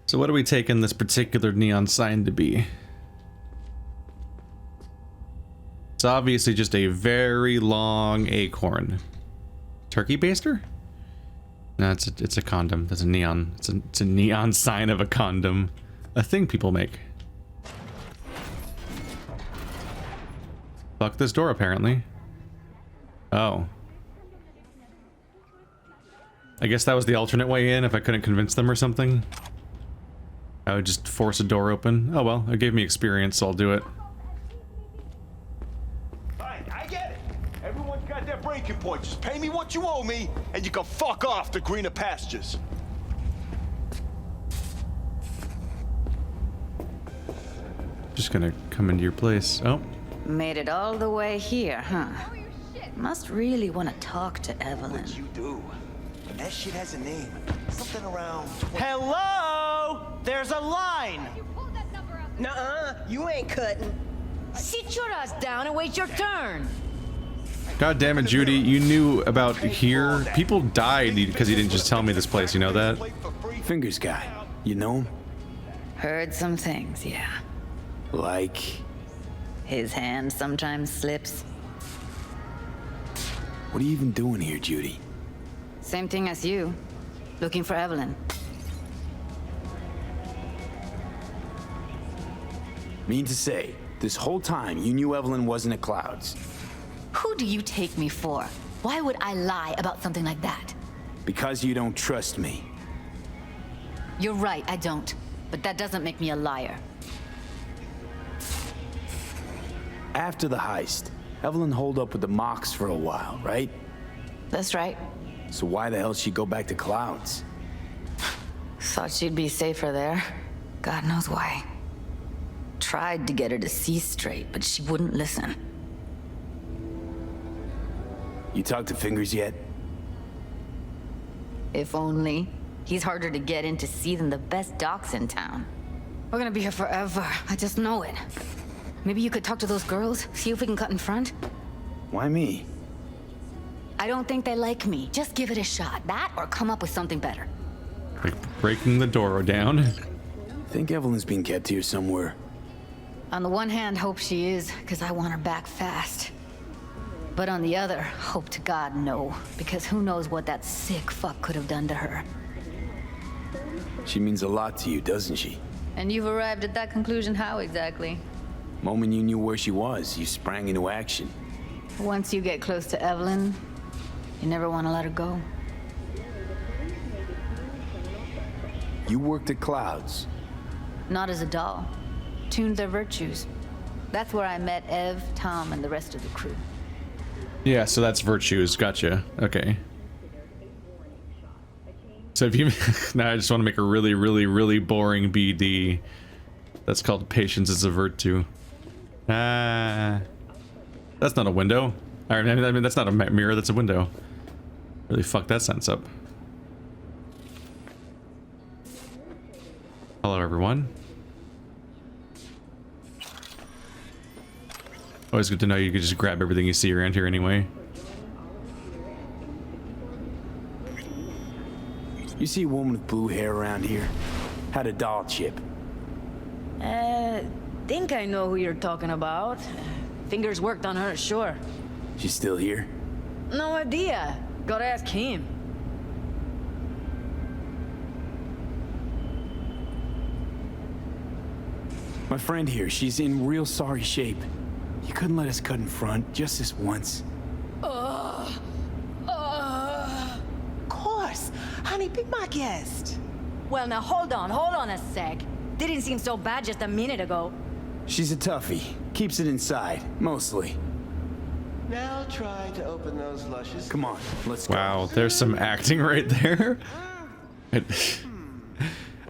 So what are we taking this particular neon sign to be? It's obviously just a very long acorn. Turkey baster? No, it's a condom. That's a neon. It's a neon sign of a condom. A thing people make. Fuck this door, apparently. Oh. I guess that was the alternate way in if I couldn't convince them or something. I would just force a door open. Oh well, it gave me experience, so I'll do it. Fine, I get it. Everyone's got their breaking point. Just pay me what you owe me, and you can fuck off to greener pastures. Just gonna come into your place. Oh. Made it all the way here, huh? Must really want to talk to Evelyn. What you do? That shit has a name. Something around... Hello? There's a line. Nuh-uh, you ain't cutting. Sit your ass down and wait your turn. God damn it, Judy, you knew about here. People died because you didn't just tell me this place, you know that? Fingers guy. You know him? Heard some things, yeah. Like... His hand sometimes slips. What are you even doing here, Judy? Same thing as you. Looking for Evelyn. Mean to say, this whole time you knew Evelyn wasn't at Clouds. Who do you take me for? Why would I lie about something like that? Because you don't trust me. You're right, I don't. But that doesn't make me a liar. After the heist, Evelyn holed up with the Mox for a while, right? That's right. So why the hell she go back to Clouds? Thought she'd be safer there. God knows why. Tried to get her to see straight, but she wouldn't listen. You talked to Fingers yet? If only. He's harder to get in to see than the best docs in town. We're gonna be here forever. I just know it. Maybe you could talk to those girls, see if we can cut in front? Why me? I don't think they like me. Just give it a shot. That or come up with something better. Like breaking the door down. Think Evelyn's being kept here somewhere. On the one hand, hope she is, because I want her back fast. But on the other, hope to God no, because who knows what that sick fuck could have done to her. She means a lot to you, doesn't she? And you've arrived at that conclusion how exactly? Moment you knew where she was, you sprang into action. Once you get close to Evelyn, you never want to let her go. You worked at Clouds. Not as a doll. Tuned their virtues. That's where I met Ev, Tom, and the rest of the crew. Yeah, so that's virtues. Gotcha. Okay. So if you... now I just want to make a really, really, really boring BD. That's called patience is a virtue. Ah. That's not a window. I mean, that's not a mirror, that's a window. Really fucked that sentence up. Hello, everyone. Always good to know you can just grab everything you see around here anyway. You see a woman with blue hair around here? Had a doll chip. Think I know who you're talking about. Fingers worked on her, sure. She's still here? No idea. Gotta ask him. My friend here, she's in real sorry shape. You couldn't let us cut in front, just this once. Of course. Honey, be my guest. Well, now hold on a sec. Didn't seem so bad just a minute ago. She's a toughie. Keeps it inside, mostly. Now try to open those luscious... Come on, let's go. Wow, there's some acting right there.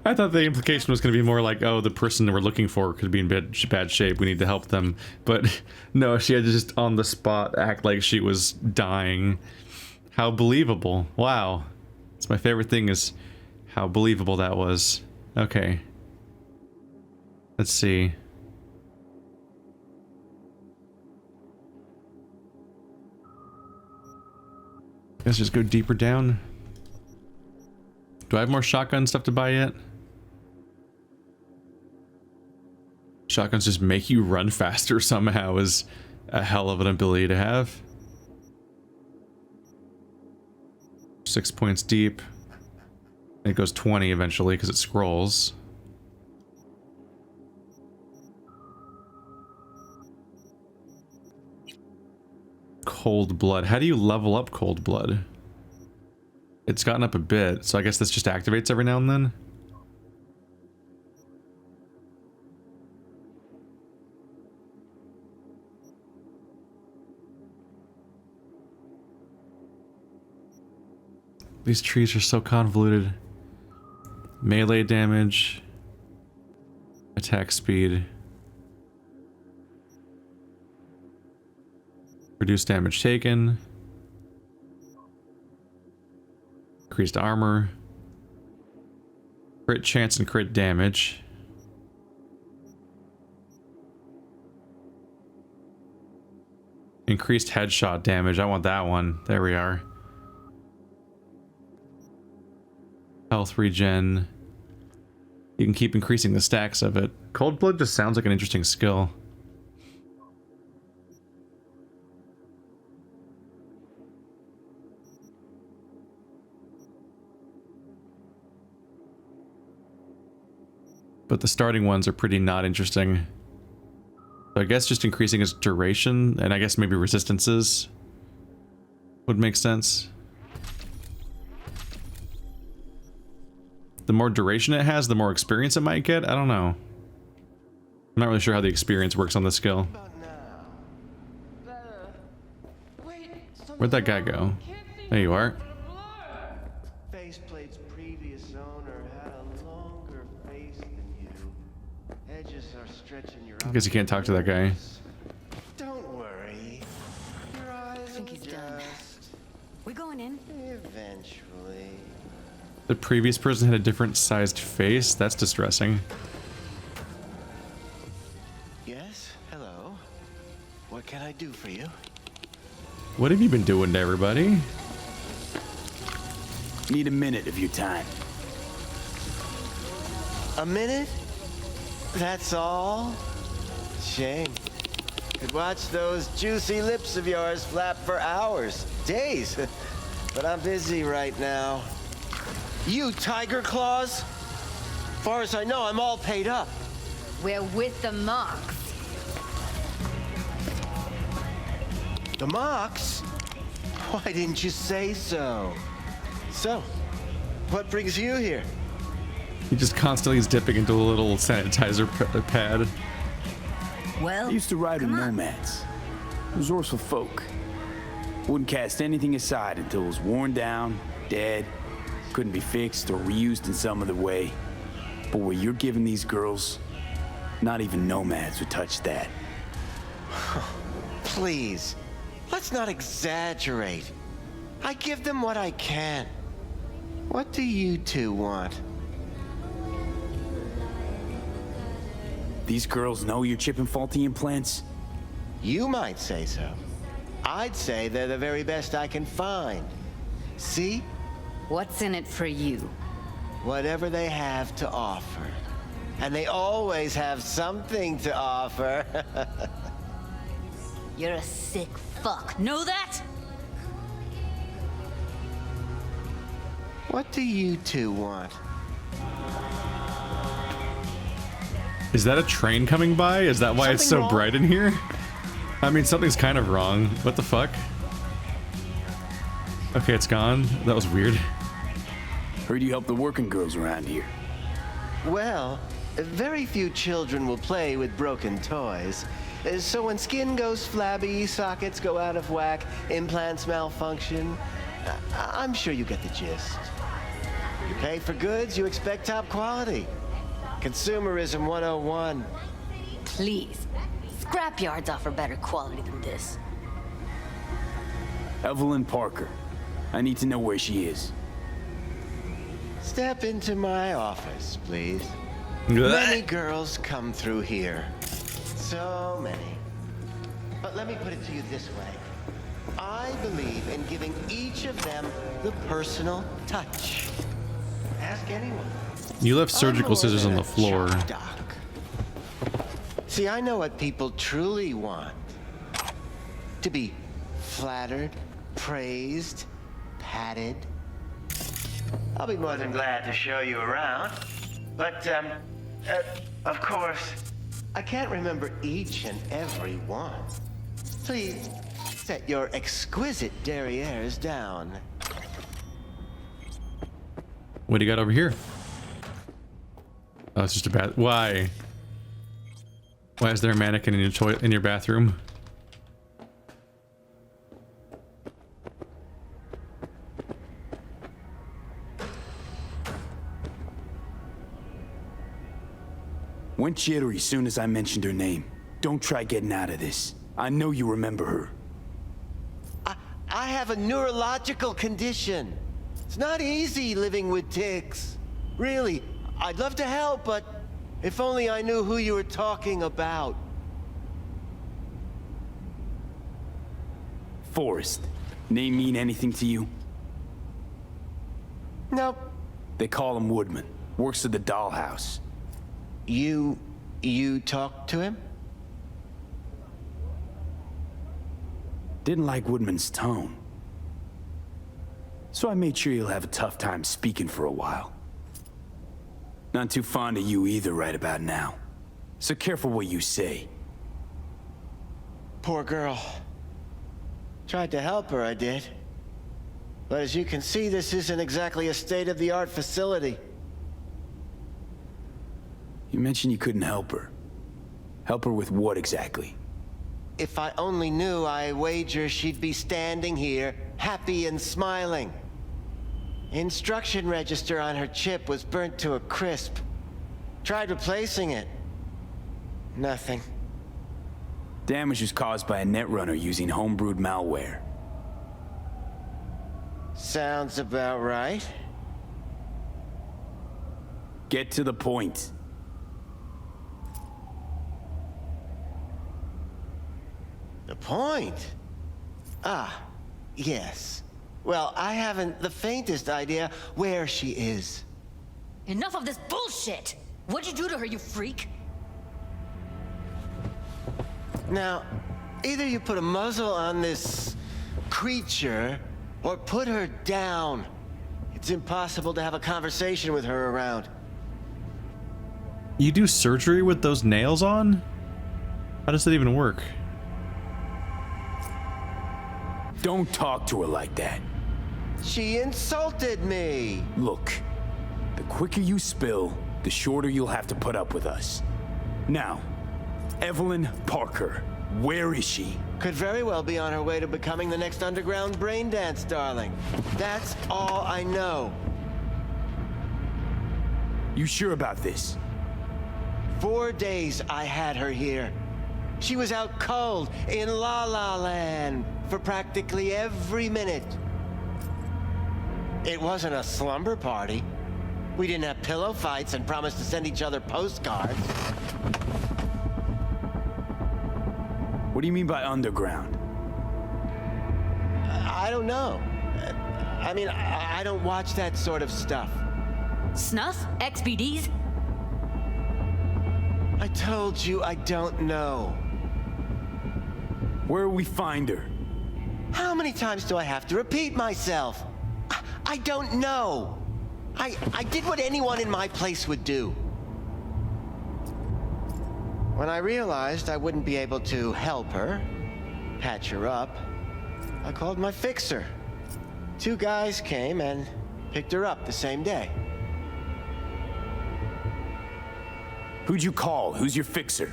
I thought the implication was going to be more like, oh, the person that we're looking for could be in bad shape. We need to help them. But no, she had to just on the spot act like she was dying. How believable. Wow. It's my favorite thing is how believable that was. Okay. Let's see. Let's just go deeper down. Do I have more shotgun stuff to buy yet? Shotguns just make you run faster somehow is a hell of an ability to have. 6 points deep. It goes 20 eventually because it scrolls. Cold blood. How do you level up cold blood? It's gotten up a bit, so I guess this just activates every now and then. These trees are so convoluted. Melee damage, attack speed, reduce damage taken, increased armor, crit chance and crit damage, increased headshot damage. I want that one. There we are. Health regen. You can keep increasing the stacks of it. Cold blood just sounds like an interesting skill. But the starting ones are pretty not interesting. So I guess just increasing its duration, and I guess maybe resistances would make sense. The more duration it has, the more experience it might get. I don't know. I'm not really sure how the experience works on this skill. Where'd that guy go? There you are. Faceplate's previous owner had a longer face than you. Edges are stretching your I guess you can't talk to that guy. Don't worry. Your eyes I think will he's done. adjust We going in? eventually. The previous person had a different sized face. That's distressing. Yes, hello. What can I do for you? What have you been doing to everybody? Need a minute of your time. A minute? That's all? Shame. Could watch those juicy lips of yours flap for hours, days. But I'm busy right now. You tiger claws? Far as I know, I'm all paid up. We're with the Mox. The Mox? Why didn't you say so? So, what brings you here? He just constantly is dipping into a little sanitizer pad. Well, I used to ride with nomads. Resourceful folk. Wouldn't cast anything aside until it was worn down, dead, couldn't be fixed or reused in some other way. But what you're giving these girls, not even nomads would touch that. Please, let's not exaggerate. I give them what I can. What do you two want? These girls know you're chipping faulty implants? You might say so. I'd say they're the very best I can find. See? what's in it for you? Whatever they have to offer. And they always have something to offer. You're a sick fuck. Know that? What do you two want? Is that a train coming by? Is that why it's so Something wrong? bright in here? I mean, something's kind of wrong. What the fuck? Okay, it's gone. That was weird. Heard you help the working girls around here. Well, very few children will play with broken toys. So when skin goes flabby, sockets go out of whack, implants malfunction, I'm sure you get the gist. You pay for goods, you expect top quality. Consumerism 101. Please. Scrapyards offer better quality than this. Evelyn Parker. I need to know where she is. Step into my office, please. Many girls come through here. So many. But let me put it to you this way. I believe in giving each of them the personal touch. Ask anyone. You left surgical scissors on the floor. See, I know what people truly want. To be flattered, praised, patted. I'll be more than glad to show you around. But, of course, I can't remember each and every one. Please set your exquisite derrieres down. What do you got over here? Oh, it's just a bath. Why? Why is there a mannequin in your bathroom? Went jittery soon as I mentioned her name. Don't try getting out of this. I know you remember her. I have a neurological condition. It's not easy living with tics. Really, I'd love to help, but if only I knew who you were talking about. Forrest. Name mean anything to you? Nope. They call him Woodman. Works at the dollhouse. You talked to him? Didn't like Woodman's tone. So I made sure he'll have a tough time speaking for a while. Not too fond of you either right about now. So careful what you say. Poor girl. Tried to help her, I did. But as you can see, this isn't exactly a state-of-the-art facility. You mentioned you couldn't help her. Help her with what exactly? If I only knew, I wager she'd be standing here, happy and smiling. Instruction register on her chip was burnt to a crisp. Tried replacing it. Nothing. Damage was caused by a netrunner using homebrewed malware. Sounds about right. Get to the point. The point? Ah, yes. Well, I haven't the faintest idea where she is. Enough of this bullshit! What'd you do to her, you freak? Now, either you put a muzzle on this creature, or put her down. It's impossible to have a conversation with her around. You do surgery with those nails on? How does that even work? Don't talk to her like that. She insulted me! Look, the quicker you spill, the shorter you'll have to put up with us. Now, Evelyn Parker, where is she? Could very well be on her way to becoming the next underground brain dance darling. That's all I know. You sure about this? 4 days I had her here. She was out cold in La La Land for practically every minute. It wasn't a slumber party. We didn't have pillow fights and promised to send each other postcards. What do you mean by underground? I don't know. I mean, I don't watch that sort of stuff. Snuff? XBDs? I told you I don't know. Where will we find her? How many times do I have to repeat myself? I don't know. I did what anyone in my place would do. When I realized I wouldn't be able to help her, patch her up, I called my fixer. 2 guys came and picked her up the same day. Who'd you call? Who's your fixer?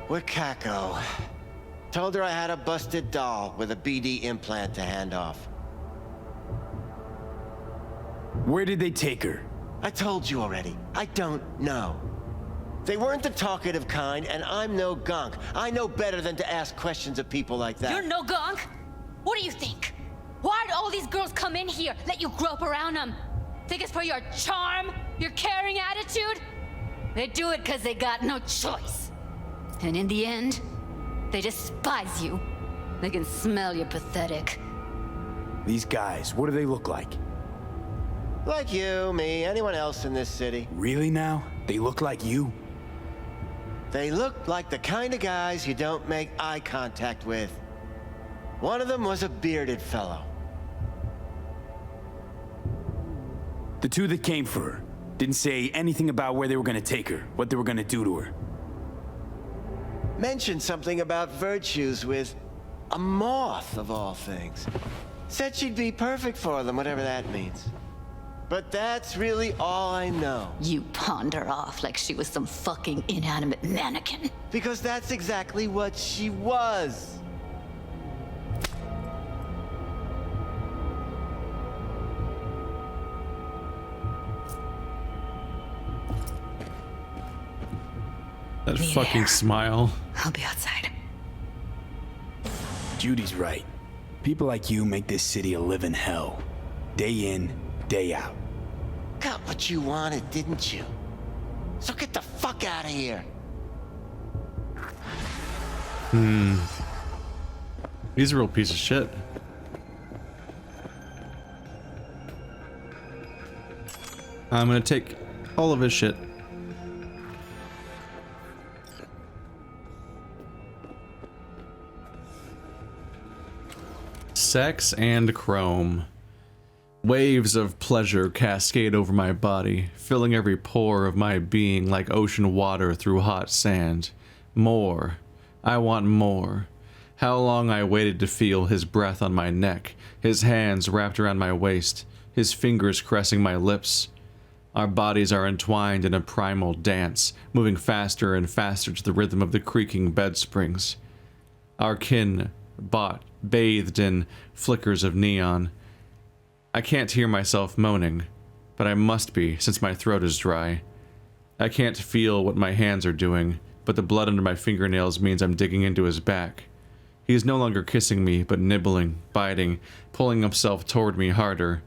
Wakako. Told her I had a busted doll with a BD implant to hand off. Where did they take her? I told you already. I don't know. They weren't the talkative kind, and I'm no gunk. I know better than to ask questions of people like that. You're no gunk? What do you think? Why'd all these girls come in here, let you grope around them? Think it's for your charm? Your caring attitude? They do it because they got no choice. And in the end, they despise you. They can smell you're pathetic. These guys, what do they look like? Like you, me, anyone else in this city. Really now? They look like you? They look like the kind of guys you don't make eye contact with. One of them was a bearded fellow. The two that came for her didn't say anything about where they were gonna take her, what they were gonna do to her. Mentioned something about virtues with a moth, of all things. Said she'd be perfect for them, whatever that means. But that's really all I know. You pawned her off like she was some fucking inanimate mannequin. Because that's exactly what she was. That Me fucking there. smile. I'll be outside. Judy's right. People like you make this city a living hell. Day in, day out. Got what you wanted, didn't you? So get the fuck out of here. He's a real piece of shit. I'm gonna take all of his shit. Sex and chrome. Waves of pleasure cascade over my body, filling every pore of my being like ocean water through hot sand. More. I want more. How long I waited to feel his breath on my neck, his hands wrapped around my waist, his fingers caressing my lips. Our bodies are entwined in a primal dance, moving faster and faster to the rhythm of the creaking bed springs. Our kin, bathed in flickers of neon. I can't hear myself moaning, but I must be since my throat is dry. I can't feel what my hands are doing, but the blood under my fingernails means I'm digging into his back. He is no longer kissing me, but nibbling, biting, pulling himself toward me harder.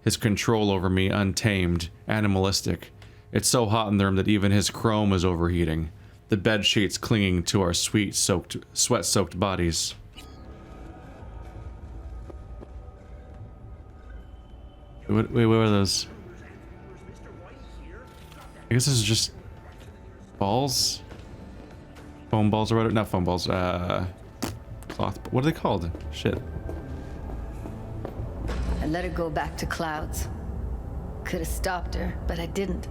His control over me untamed, animalistic. It's so hot in the room that even his chrome is overheating, the bed sheets clinging to our sweat-soaked bodies. Wait, what are those? I guess this is just balls? Foam balls or whatever? Not foam balls, cloth. What are they called? Shit. I let her go back to Clouds. Could have stopped her, but I didn't.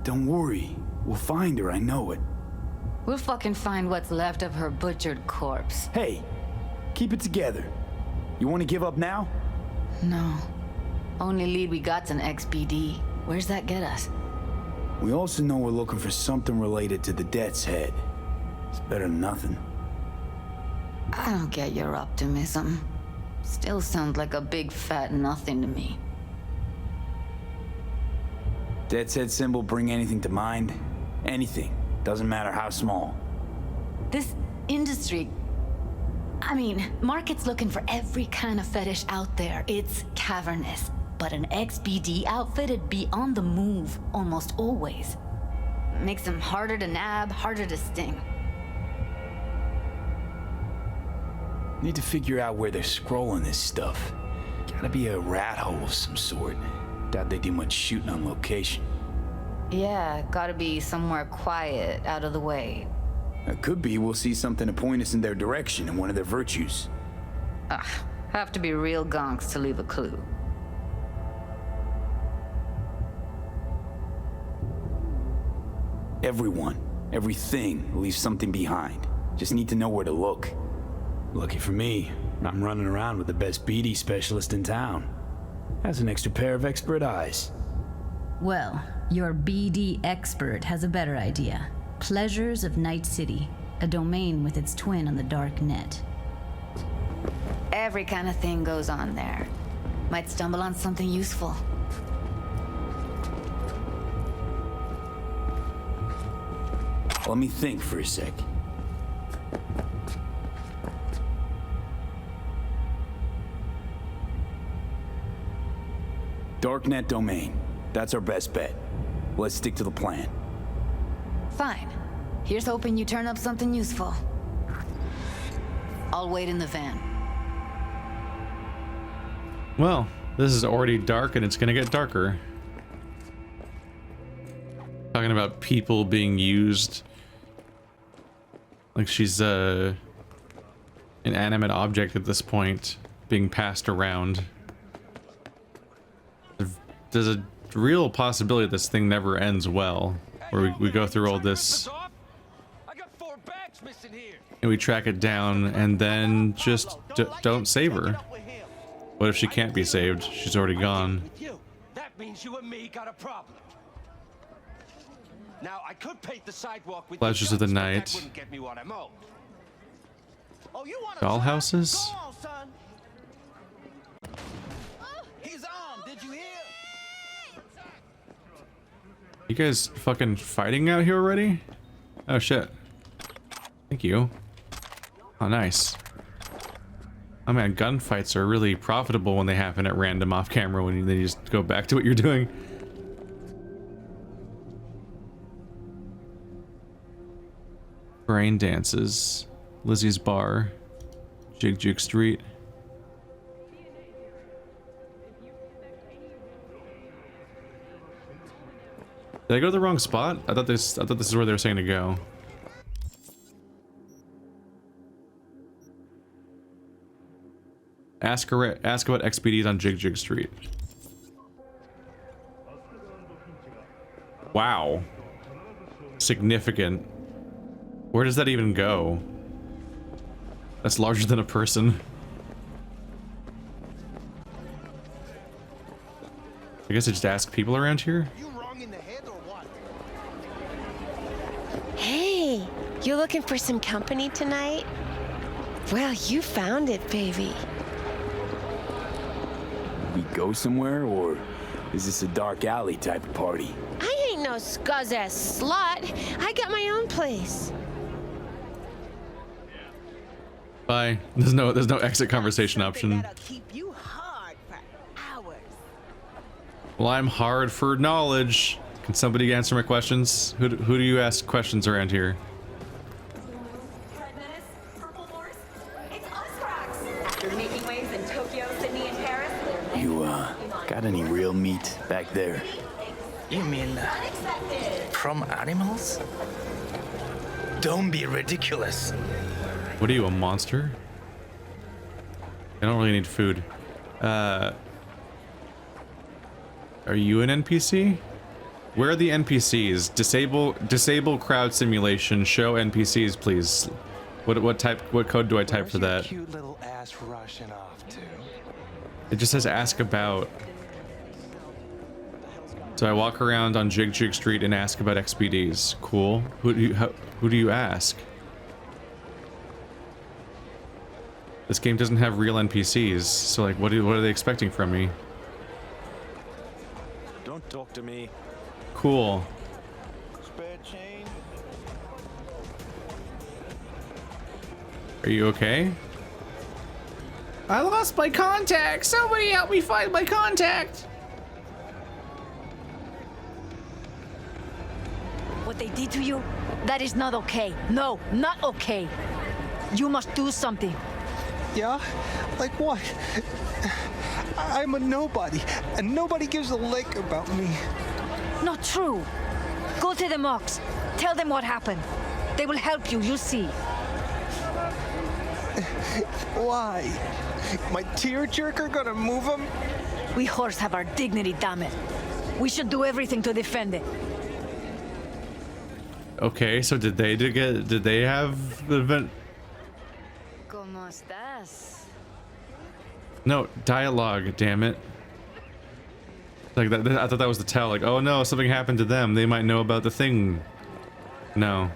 Don't worry. We'll find her, I know it. We'll fucking find what's left of her butchered corpse. Hey, keep it together. You want to give up now? No. Only lead we got's an XBD. Where's that get us? We also know we're looking for something related to the Death's Head. It's better than nothing. I don't get your optimism. Still sounds like a big fat nothing to me. Death's Head symbol bring anything to mind? Anything. Doesn't matter how small. This industry... I mean, market's looking for every kind of fetish out there. It's cavernous. But an XBD outfit'd be on the move almost always. Makes them harder to nab, harder to sting. Need to figure out where they're scrolling this stuff. Gotta be a rat hole of some sort. Doubt they do much shooting on location. Yeah, gotta be somewhere quiet, out of the way. It could be we'll see something to point us in their direction in one of their virtues. Have to be real gonks to leave a clue. Everyone, everything leaves something behind. Just need to know where to look. Lucky for me, I'm running around with the best BD specialist in town. Has an extra pair of expert eyes. Well, your BD expert has a better idea. Pleasures of Night City, a domain with its twin on the dark net. Every kind of thing goes on there. Might stumble on something useful. Let me think for a sec. Darknet domain. That's our best bet. Let's stick to the plan. Fine. Here's hoping you turn up something useful. I'll wait in the van. Well, this is already dark and it's gonna get darker. Talking about people being used like she's an inanimate object at this point, being passed around. There's a real possibility this thing never ends well, where we go through all this and we track it down and then just don't save her. What if she can't be saved? She's already gone. That means you and me got a problem. Now I could paint the sidewalk with Pleasures of the night. wouldn't get me what I'm owed. Oh, you want Dollhouses? Go on, son. He's armed. Did you hear? You guys fucking fighting out here already? Oh shit. Thank you. Oh nice. Oh man, gunfights are really profitable when they happen at random off camera when you just go back to what you're doing. Brain dances. Lizzie's bar. Jig Jig Street. Did I go to the wrong spot? I thought this is where they were saying to go. Ask about XPDs on Jig Jig Street. Wow. Significant. Where does that even go? That's larger than a person. I guess I just ask people around here. You wrong in the head or what? Hey, you looking for some company tonight? Well, you found it, baby. We go somewhere, or is this a dark alley type of party? I ain't no scuzz-ass slut. I got my own place. Bye. There's no exit conversation option. That'll keep you hard for hours. Well, I'm hard for knowledge. Can somebody answer my questions? Who do you ask questions around here? You, got any real meat back there? You mean from animals? Don't be ridiculous. What are you, a monster? I don't really need food. Are you an NPC? Where are the NPCs? Disable crowd simulation. Show NPCs, please. What code do I type for that? Cute little ass rushing off to. It just says ask about. So I walk around on Jig Jig Street and ask about XPDs. Cool. Who do you ask? This game doesn't have real NPCs, so like, what are they expecting from me? Don't talk to me. Cool. Spare change. Are you okay? I lost my contact. Somebody help me find my contact. What they did to you, that is not okay. No, not okay. You must do something. Yeah? Like what? I'm a nobody, and nobody gives a lick about me. Not true. Go to the mocks. Tell them what happened. They will help you, you'll see. Why? My tearjerker gonna move him? We horse have our dignity, damn it. We should do everything to defend it. Okay, so did they have the event? ¿Cómo estás? No, dialogue, damn it. Like that, I thought that was the tell, like, oh no, something happened to them. They might know about the thing. No.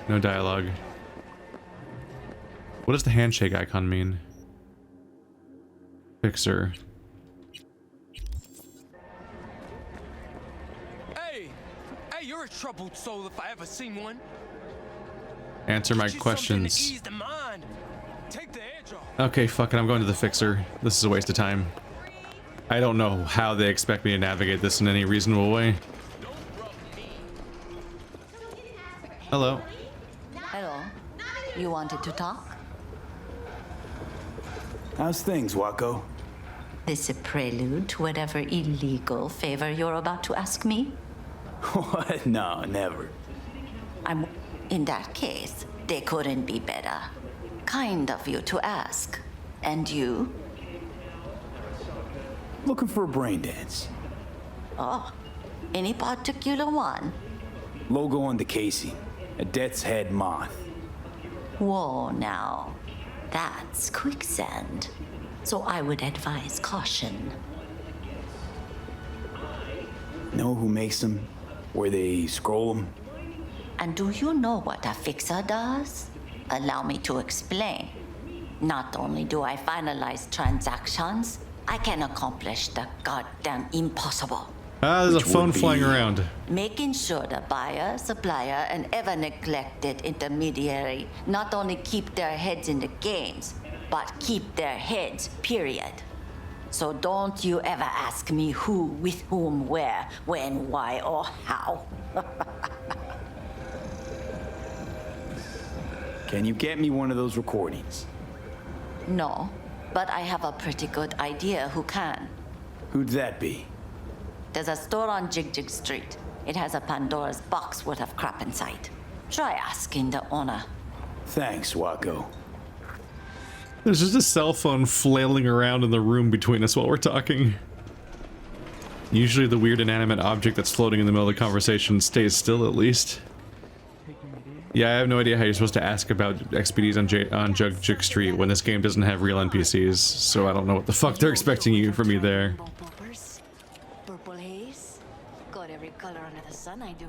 No dialogue. What does the handshake icon mean? Fixer. Hey, you're a troubled soul if I ever seen one. Answer my questions. Ease the mind. Take the edge off. Okay, fuck it, I'm going to the fixer. This is a waste of time. I don't know how they expect me to navigate this in any reasonable way. Hello. Hello. You wanted to talk? How's things, Wako? This a prelude to whatever illegal favor you're about to ask me? What? No, never. In that case, they couldn't be better. Kind of you to ask. And you? Looking for a brain dance. Oh, any particular one? Logo on the casing. A death's head moth. Whoa, now. That's quicksand. So I would advise caution. Know who makes them? Where they scroll them? And do you know what a fixer does? Allow me to explain. Not only do I finalize transactions, I can accomplish the goddamn impossible. There's a phone flying around. Making sure the buyer, supplier, and ever neglected intermediary not only keep their heads in the games, but keep their heads, period. So don't you ever ask me who, with whom, where, when, why, or how. Can you get me one of those recordings? No, but I have a pretty good idea who can. Who'd that be? There's a store on Jig Street. It has a Pandora's box worth of crap inside. Try asking the owner. Thanks, Wacko. There's just a cell phone flailing around in the room between us while we're talking. Usually the weird inanimate object that's floating in the middle of the conversation stays still at least. Yeah, I have no idea how you're supposed to ask about XPDs on Jig Street when this game doesn't have real NPCs, so I don't know what the fuck they're expecting you from me there. Purple haze. Got every color under the sun, I do.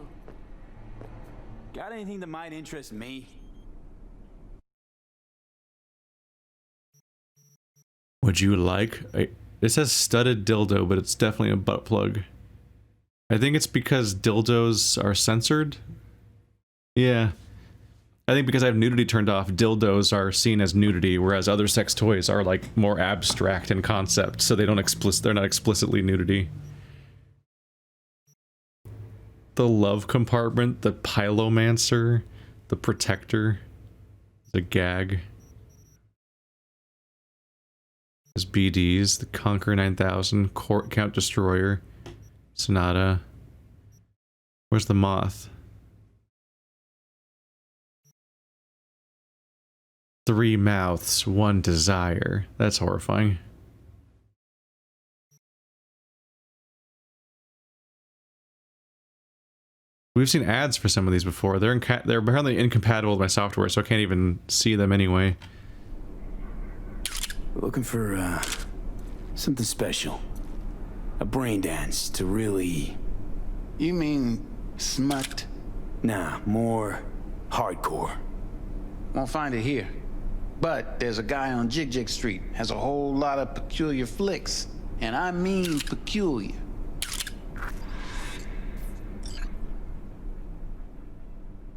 Got anything that might interest me? Would you like it says studded dildo, but it's definitely a butt plug. I think it's because dildos are censored. Yeah. I think because I have nudity turned off, dildos are seen as nudity, whereas other sex toys are like more abstract in concept, so they're not explicitly nudity. The love compartment, the pylomancer, the protector, the gag. There's BDs, the Conqueror 9000, Court Count Destroyer, Sonata. Where's the moth? 3 mouths, 1 desire. That's horrifying. We've seen ads for some of these before. They're apparently incompatible with my software, so I can't even see them anyway. Looking for, something special. A brain dance to really... You mean smut? Nah, more hardcore. Won't find it here. But there's a guy on Jig Street, has a whole lot of peculiar flicks. And I mean peculiar.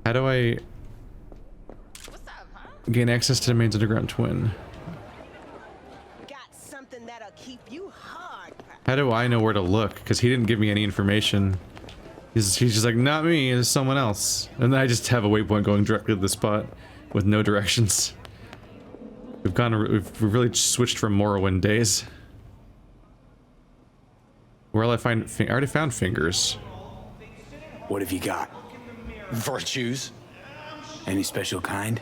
How do I gain access to the mains underground twin? Got something that'll keep you hard. How do I know where to look? Because he didn't give me any information. He's just like, not me, it's someone else. And then I just have a waypoint going directly to the spot with no directions. We've really switched from Morrowind days. Where'll I find? I already found fingers. What have you got? Virtues? Any special kind?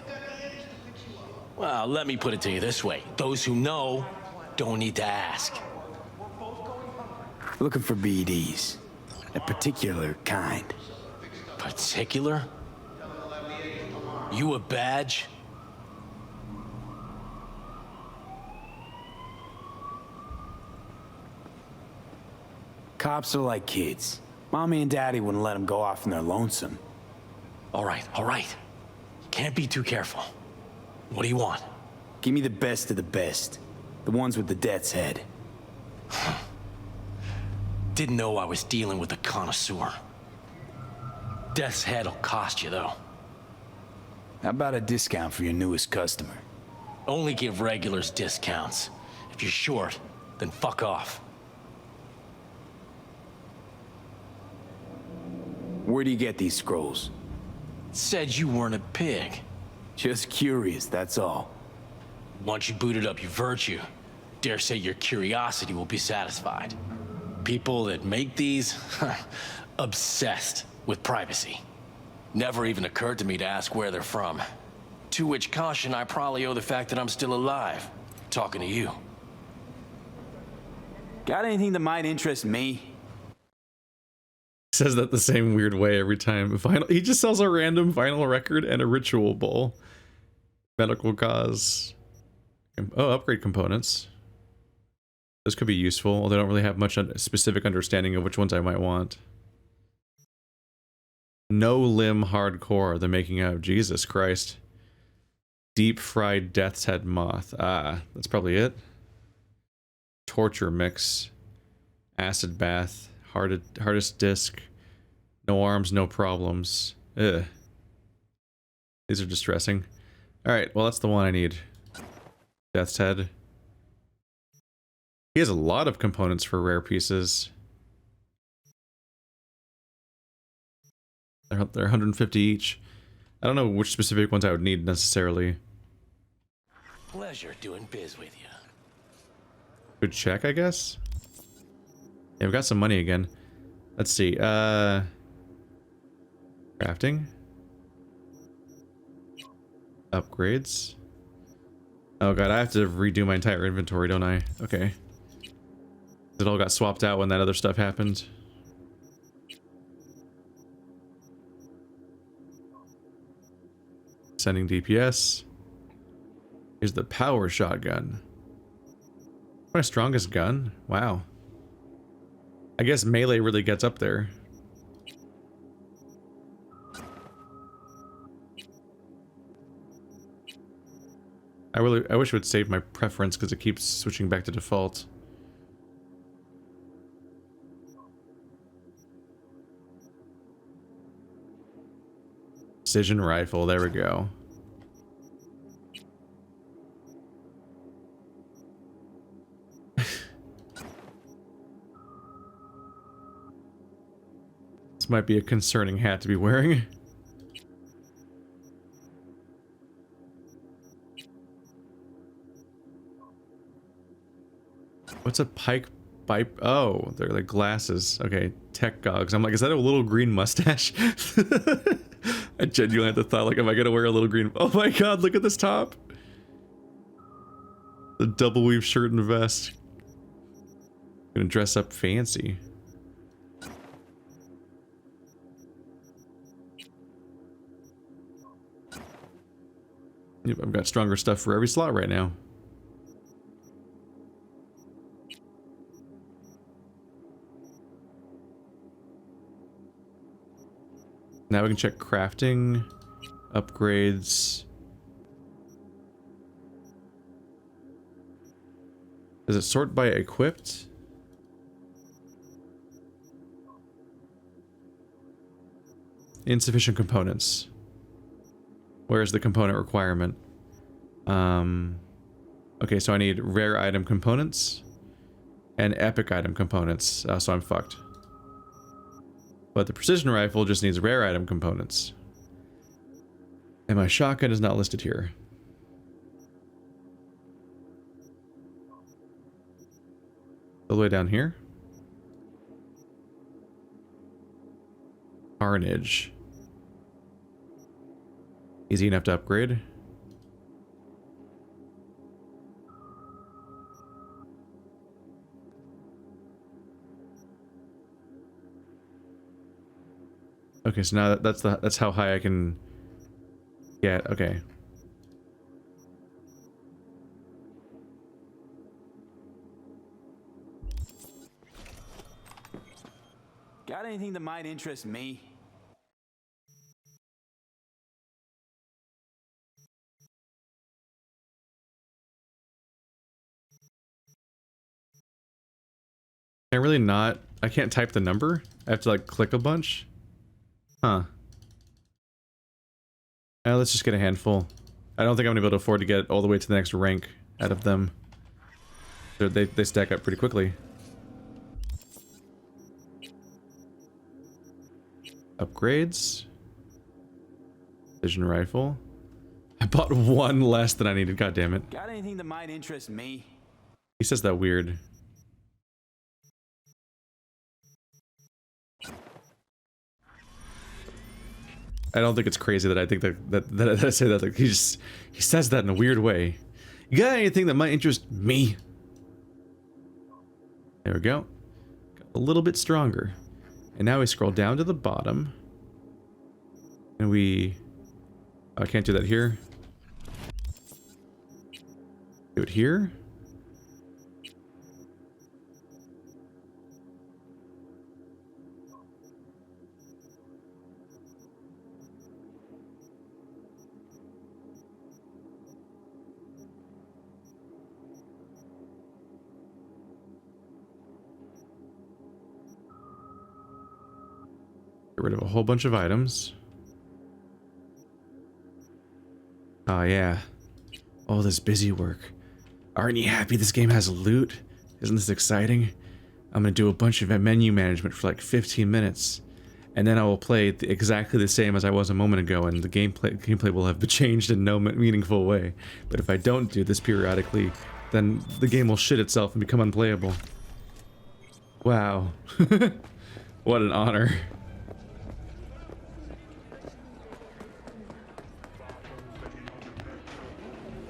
Well, let me put it to you this way. Those who know don't need to ask. Looking for BDs. A particular kind. Particular? You a badge? Cops are like kids. Mommy and Daddy wouldn't let them go off in their lonesome. All right. Can't be too careful. What do you want? Give me the best of the best. The ones with the death's head. Didn't know I was dealing with a connoisseur. Death's head'll cost you, though. How about a discount for your newest customer? Only give regulars discounts. If you're short, then fuck off. Where do you get these scrolls? Said you weren't a pig. Just curious, that's all. Once you booted up your virtue, dare say your curiosity will be satisfied. People that make these, obsessed with privacy. Never even occurred to me to ask where they're from. To which caution I probably owe the fact that I'm still alive, talking to you. Got anything that might interest me? Says that the same weird way every time. He just sells a random vinyl record and a ritual bowl. Medical cause. Oh, upgrade components. Those could be useful, although I don't really have much specific understanding of which ones I might want. No limb hardcore, the making of. Jesus Christ. Deep fried death's head moth. Ah, that's probably it. Torture mix. Acid bath. Hardest disc. No arms, no problems. Ugh. These are distressing. Alright, well that's the one I need. Death's head. He has a lot of components for rare pieces. They're 150 each. I don't know which specific ones I would need necessarily. Pleasure doing biz with you. Good check, I guess. Yeah, we've got some money again. Let's see. Crafting. Upgrades. Oh god, I have to redo my entire inventory, don't I? Okay. It all got swapped out when that other stuff happened. Sending DPS. Here's the power shotgun. My strongest gun? Wow. I guess melee really gets up there. I wish it would save my preference because it keeps switching back to default. Precision rifle, there we go. This might be a concerning hat to be wearing. What's a pike pipe? Oh, they're like glasses. Okay, tech gogs. I'm like, is that a little green mustache? I genuinely had the thought, like, am I gonna wear a little green? Oh my god, look at this top. The double weave shirt and vest. Gonna dress up fancy. Yep, I've got stronger stuff for every slot right now. Now we can check crafting, upgrades. Does it sort by equipped? Insufficient components. Where's the component requirement? Okay, so I need rare item components and epic item components, so I'm fucked. But the precision rifle just needs rare item components. And my shotgun is not listed here. All the way down here. Carnage. Easy enough to upgrade. Okay, so now that's how high I can get. Okay. Got anything that might interest me? Can I really not? I can't type the number? I have to like click a bunch? Huh. Let's just get a handful. I don't think I'm gonna be able to afford to get all the way to the next rank out of them. They stack up pretty quickly. Upgrades. Vision rifle. I bought one less than I needed, god damn it. Got anything that might interest me? He says that weird. I don't think it's crazy that I think that I say that. Like, he says that in a weird way. You got anything that might interest me? There we go. Got a little bit stronger. And now we scroll down to the bottom. And we... Oh, I can't do that here. Do it here. Get rid of a whole bunch of items. Oh yeah. All this busy work. Aren't you happy this game has loot? Isn't this exciting? I'm gonna do a bunch of menu management for like 15 minutes. And then I will play exactly the same as I was a moment ago, and the gameplay will have changed in no meaningful way. But if I don't do this periodically, then the game will shit itself and become unplayable. Wow. What an honor.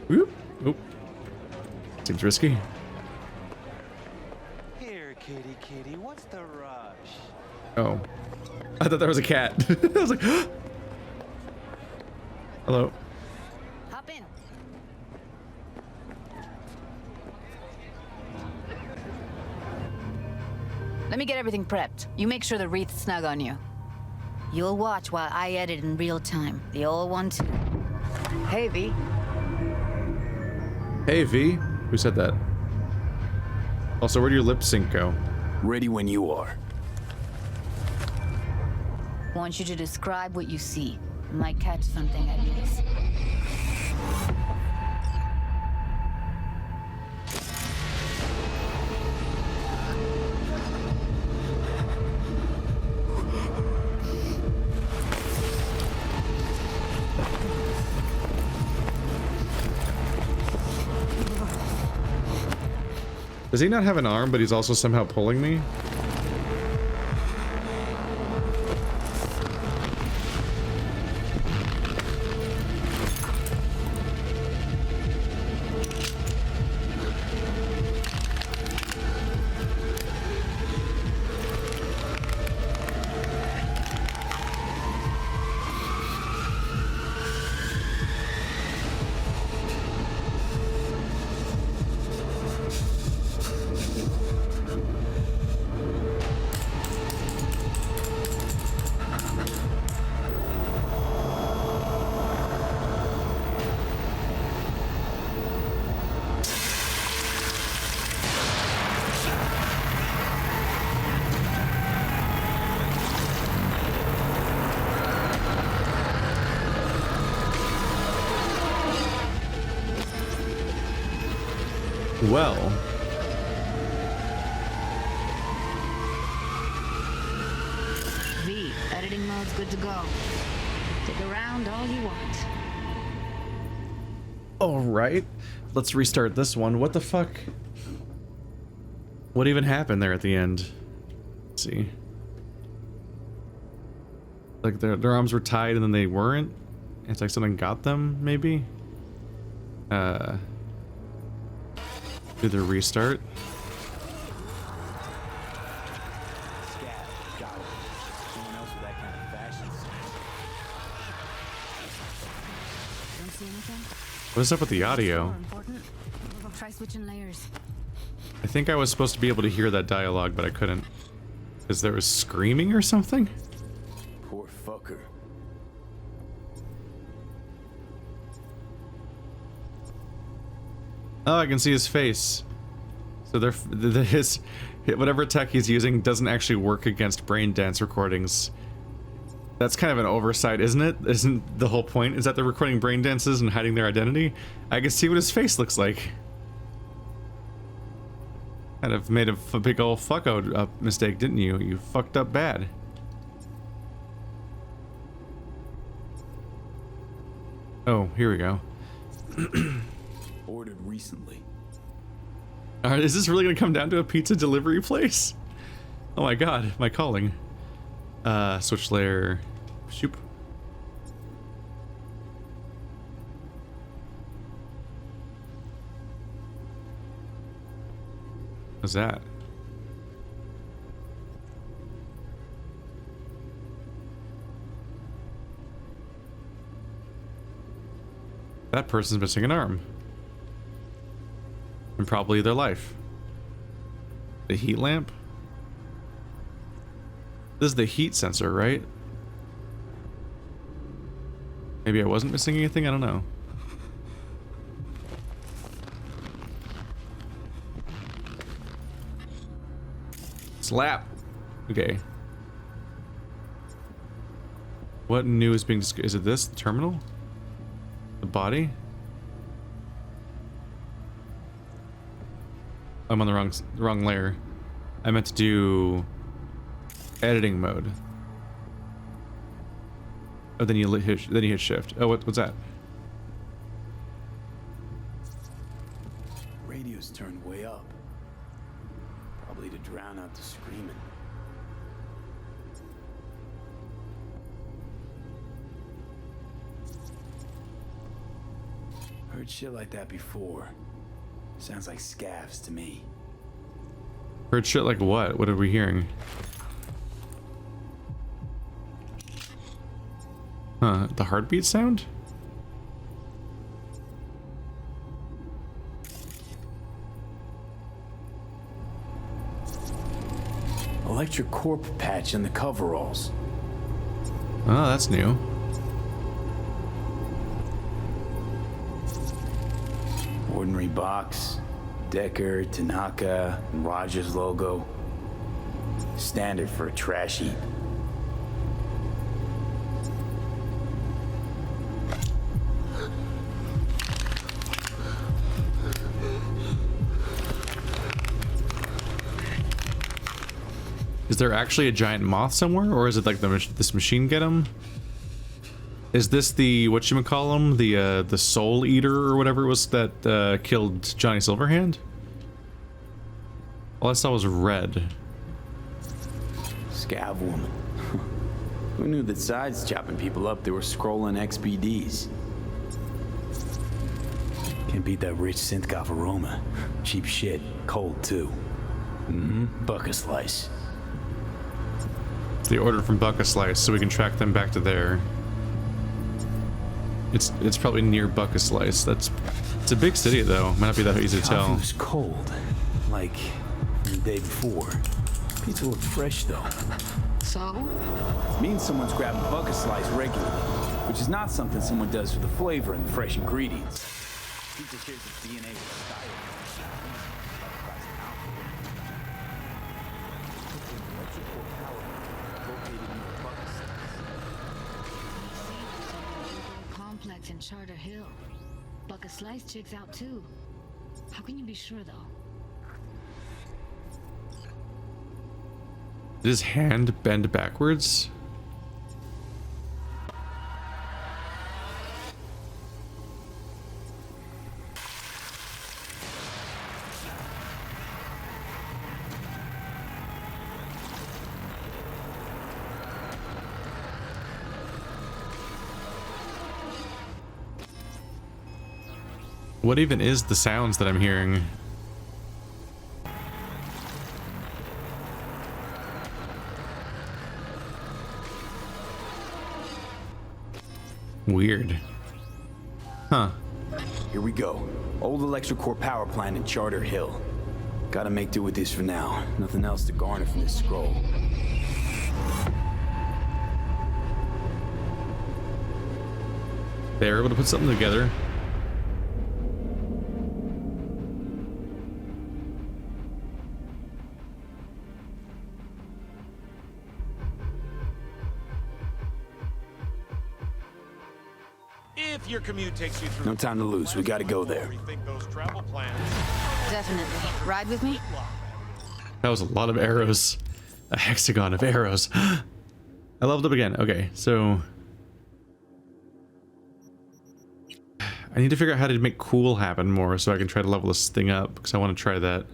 Whoop. Oop. Seems risky. Here, kitty, what's the rush? Oh. I thought there was a cat. I was like, hello. Hop in. Let me get everything prepped. You make sure the wreath's snug on you. You'll watch while I edit in real time. The old one too. Hey, V. Hey, V. Who said that? Also, where do your lip sync go? Ready when you are. Want you to describe what you see. Might catch something at least. Does he not have an arm, but he's also somehow pulling me? Well. V, editing mode's good to go. Stick around all you want. Alright. Let's restart this one. What the fuck? What even happened there at the end? Let's see. Like their arms were tied and then they weren't? It's like something got them, maybe? Do the restart. What's up with the audio? Try switching layers. I think I was supposed to be able to hear that dialogue, but I couldn't. Because there was screaming or something? Poor fucker. Oh, I can see his face. So his whatever tech he's using doesn't actually work against brain dance recordings. That's kind of an oversight, isn't it? Isn't the whole point? Is that they're recording brain dances and hiding their identity? I can see what his face looks like. Kind of made a big old fuck up mistake, didn't you? You fucked up bad. Oh, here we go. Ordered recently. Alright, is this really gonna come down to a pizza delivery place? Oh my god, my calling. Switch layer. Shoop. What's that? That person's missing an arm. And probably their life. The heat lamp? This is the heat sensor, right? Maybe I wasn't missing anything? I don't know. Slap. Okay. What new is being is it this? The terminal? The body? I'm on the wrong layer. I meant to do editing mode. Oh, then you hit shift. Oh, what's that? Radio's turned way up. Probably to drown out the screaming. Heard shit like that before. Sounds like scavs to me. Heard shit like what? What are we hearing? Huh, the heartbeat sound? Electric Corp patch in the coveralls. Oh, that's new. Ordinary box, Decker, Tanaka, and Rogers logo. Standard for a trash heap. Is there actually a giant moth somewhere, or is it like this machine get him? Is this the whatchamacallem, the soul eater or whatever it was that killed Johnny Silverhand? All I saw was red. Scav woman. Who knew that sides chopping people up, they were scrolling XBDs? Can't beat that rich synth-goth aroma. Cheap shit, cold too. Buck a slice. They ordered from Buck a Slice, so we can track them back to there. It's probably near Buck a Slice. It's a big city though. Might not be that easy to tell. Coffee was cold, like the day before. Pizza looked fresh though. So? Means someone's grabbing Buck a Slice regularly, which is not something someone does for the flavor and the fresh ingredients. Pizza shares its DNA with style. Complex in Charter Hill. Buck a Slice checks out too. How can you be sure though? Did his hand bend backwards? What even is the sounds that I'm hearing? Weird. Huh. Here we go. Old electrical power plant in Charter Hill. Gotta make do with this for now. Nothing else to garner from this scroll. They were able to put something together. If your commute takes you through... No time to lose. We gotta go there. Definitely. Ride with me? That was a lot of arrows. A hexagon of arrows. I leveled up again. Okay, so... I need to figure out how to make cool happen more so I can try to level this thing up, because I want to try that.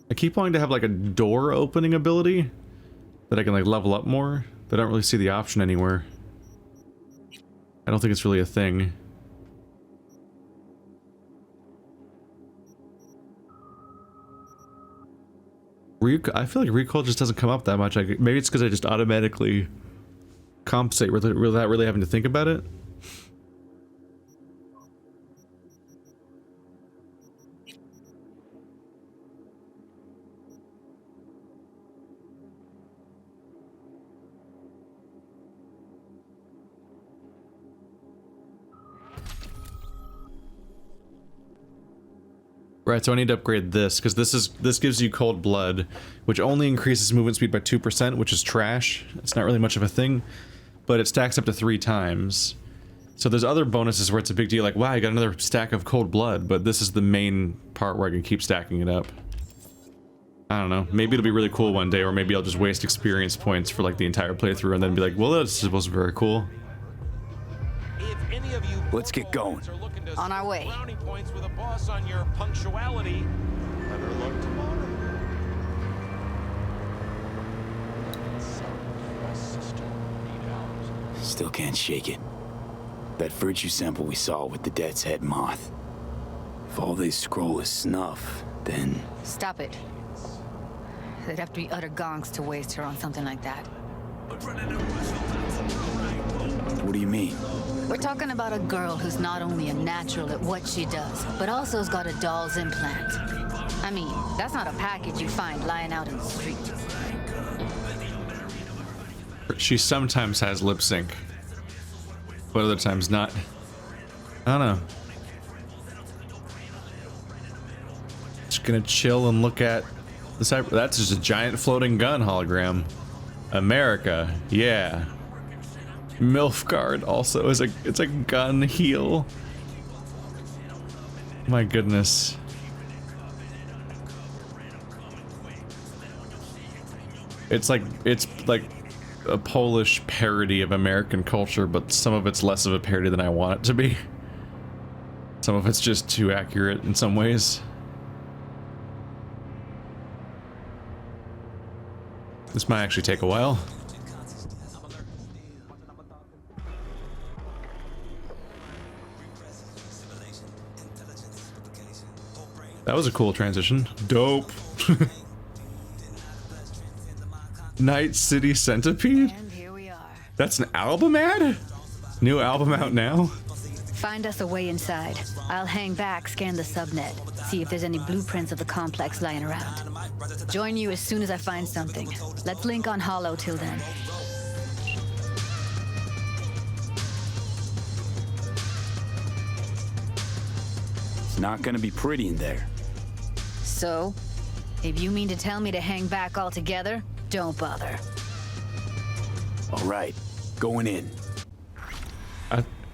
I keep wanting to have like a door opening ability that I can like level up more, but I don't really see the option anywhere. I don't think it's really a thing. I feel like recoil just doesn't come up that much. Maybe it's because I just automatically compensate without really having to think about it. Right, so I need to upgrade this, because this gives you cold blood, which only increases movement speed by 2%, which is trash. It's not really much of a thing, but it stacks up to 3 times. So there's other bonuses where it's a big deal, like, wow, I got another stack of cold blood, but this is the main part where I can keep stacking it up. I don't know, maybe it'll be really cool one day, or maybe I'll just waste experience points for like the entire playthrough and then be like, well, this was very cool. Let's get going. On our way. Points with a boss on your punctuality. Better luck tomorrow. Still can't shake it. That virtue sample we saw with the Death's Head moth. If all they scroll is snuff, then... Stop it. They'd have to be utter gonks to waste her on something like that. What do you mean? We're talking about a girl who's not only a natural at what she does, but also has got a doll's implant. I mean, that's not a package you find lying out in the street. She sometimes has lip sync, but other times not. I don't know. Just gonna chill and look at the cyber. That's just a giant floating gun hologram. America, yeah. Milfgard also is it's a gun heel. My goodness. It's like a Polish parody of American culture, but some of it's less of a parody than I want it to be. Some of it's just too accurate in some ways. This might actually take a while. That was a cool transition. Dope. Night City Centipede? And here we are. That's an album ad? New album out now? Find us a way inside. I'll hang back, scan the subnet, see if there's any blueprints of the complex lying around. Join you as soon as I find something. Let's link on Hollow till then. It's not gonna be pretty in there. So, if you mean to tell me to hang back altogether, don't bother. All right, going in.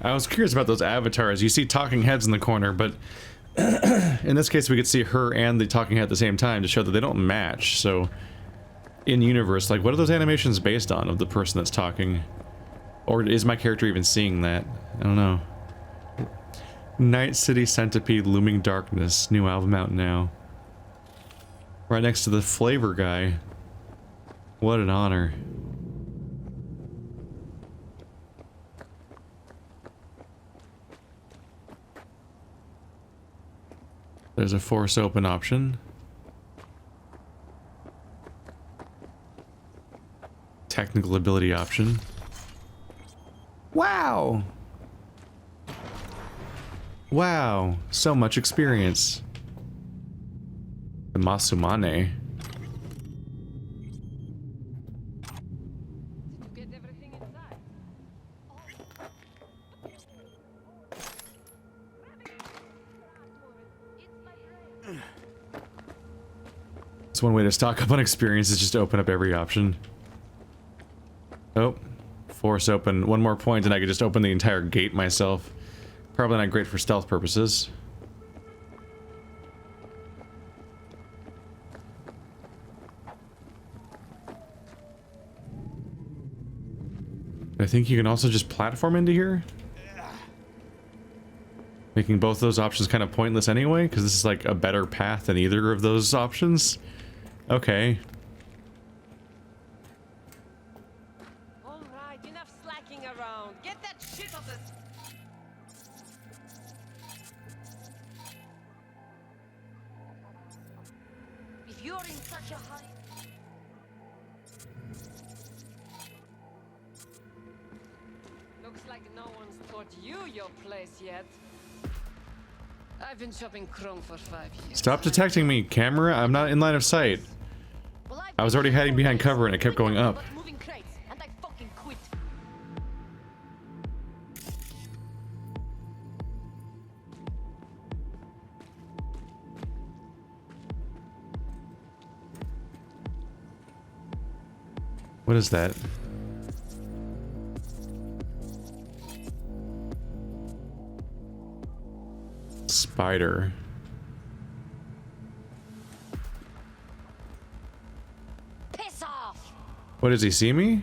I was curious about those avatars. You see talking heads in the corner, but in this case we could see her and the talking head at the same time to show that they don't match. So, in universe, like, what are those animations based on of the person that's talking? Or is my character even seeing that? I don't know. Night City Centipede, Looming Darkness, new album out now. Right next to the flavor guy. What an honor. There's a force open option. Technical ability option. Wow! Wow, so much experience. The Masumane. It's one way to stock up on experience is just to open up every option. force open one more point and I could just open the entire gate myself. Probably not great for stealth purposes. I think you can also just platform into here, making both those options kind of pointless anyway, because this is like a better path than either of those options. Okay. All right, enough slacking around. Get that shit off the... If you're in such a hurry... Looks like no one's taught you your place yet. I've been shopping Chrome for 5 years. Stop detecting me, camera. I'm not in line of sight. I was already hiding behind cover and it kept going up. Moving crates, and I fucking quit. What is that? Spider. Piss off! What, does he see me?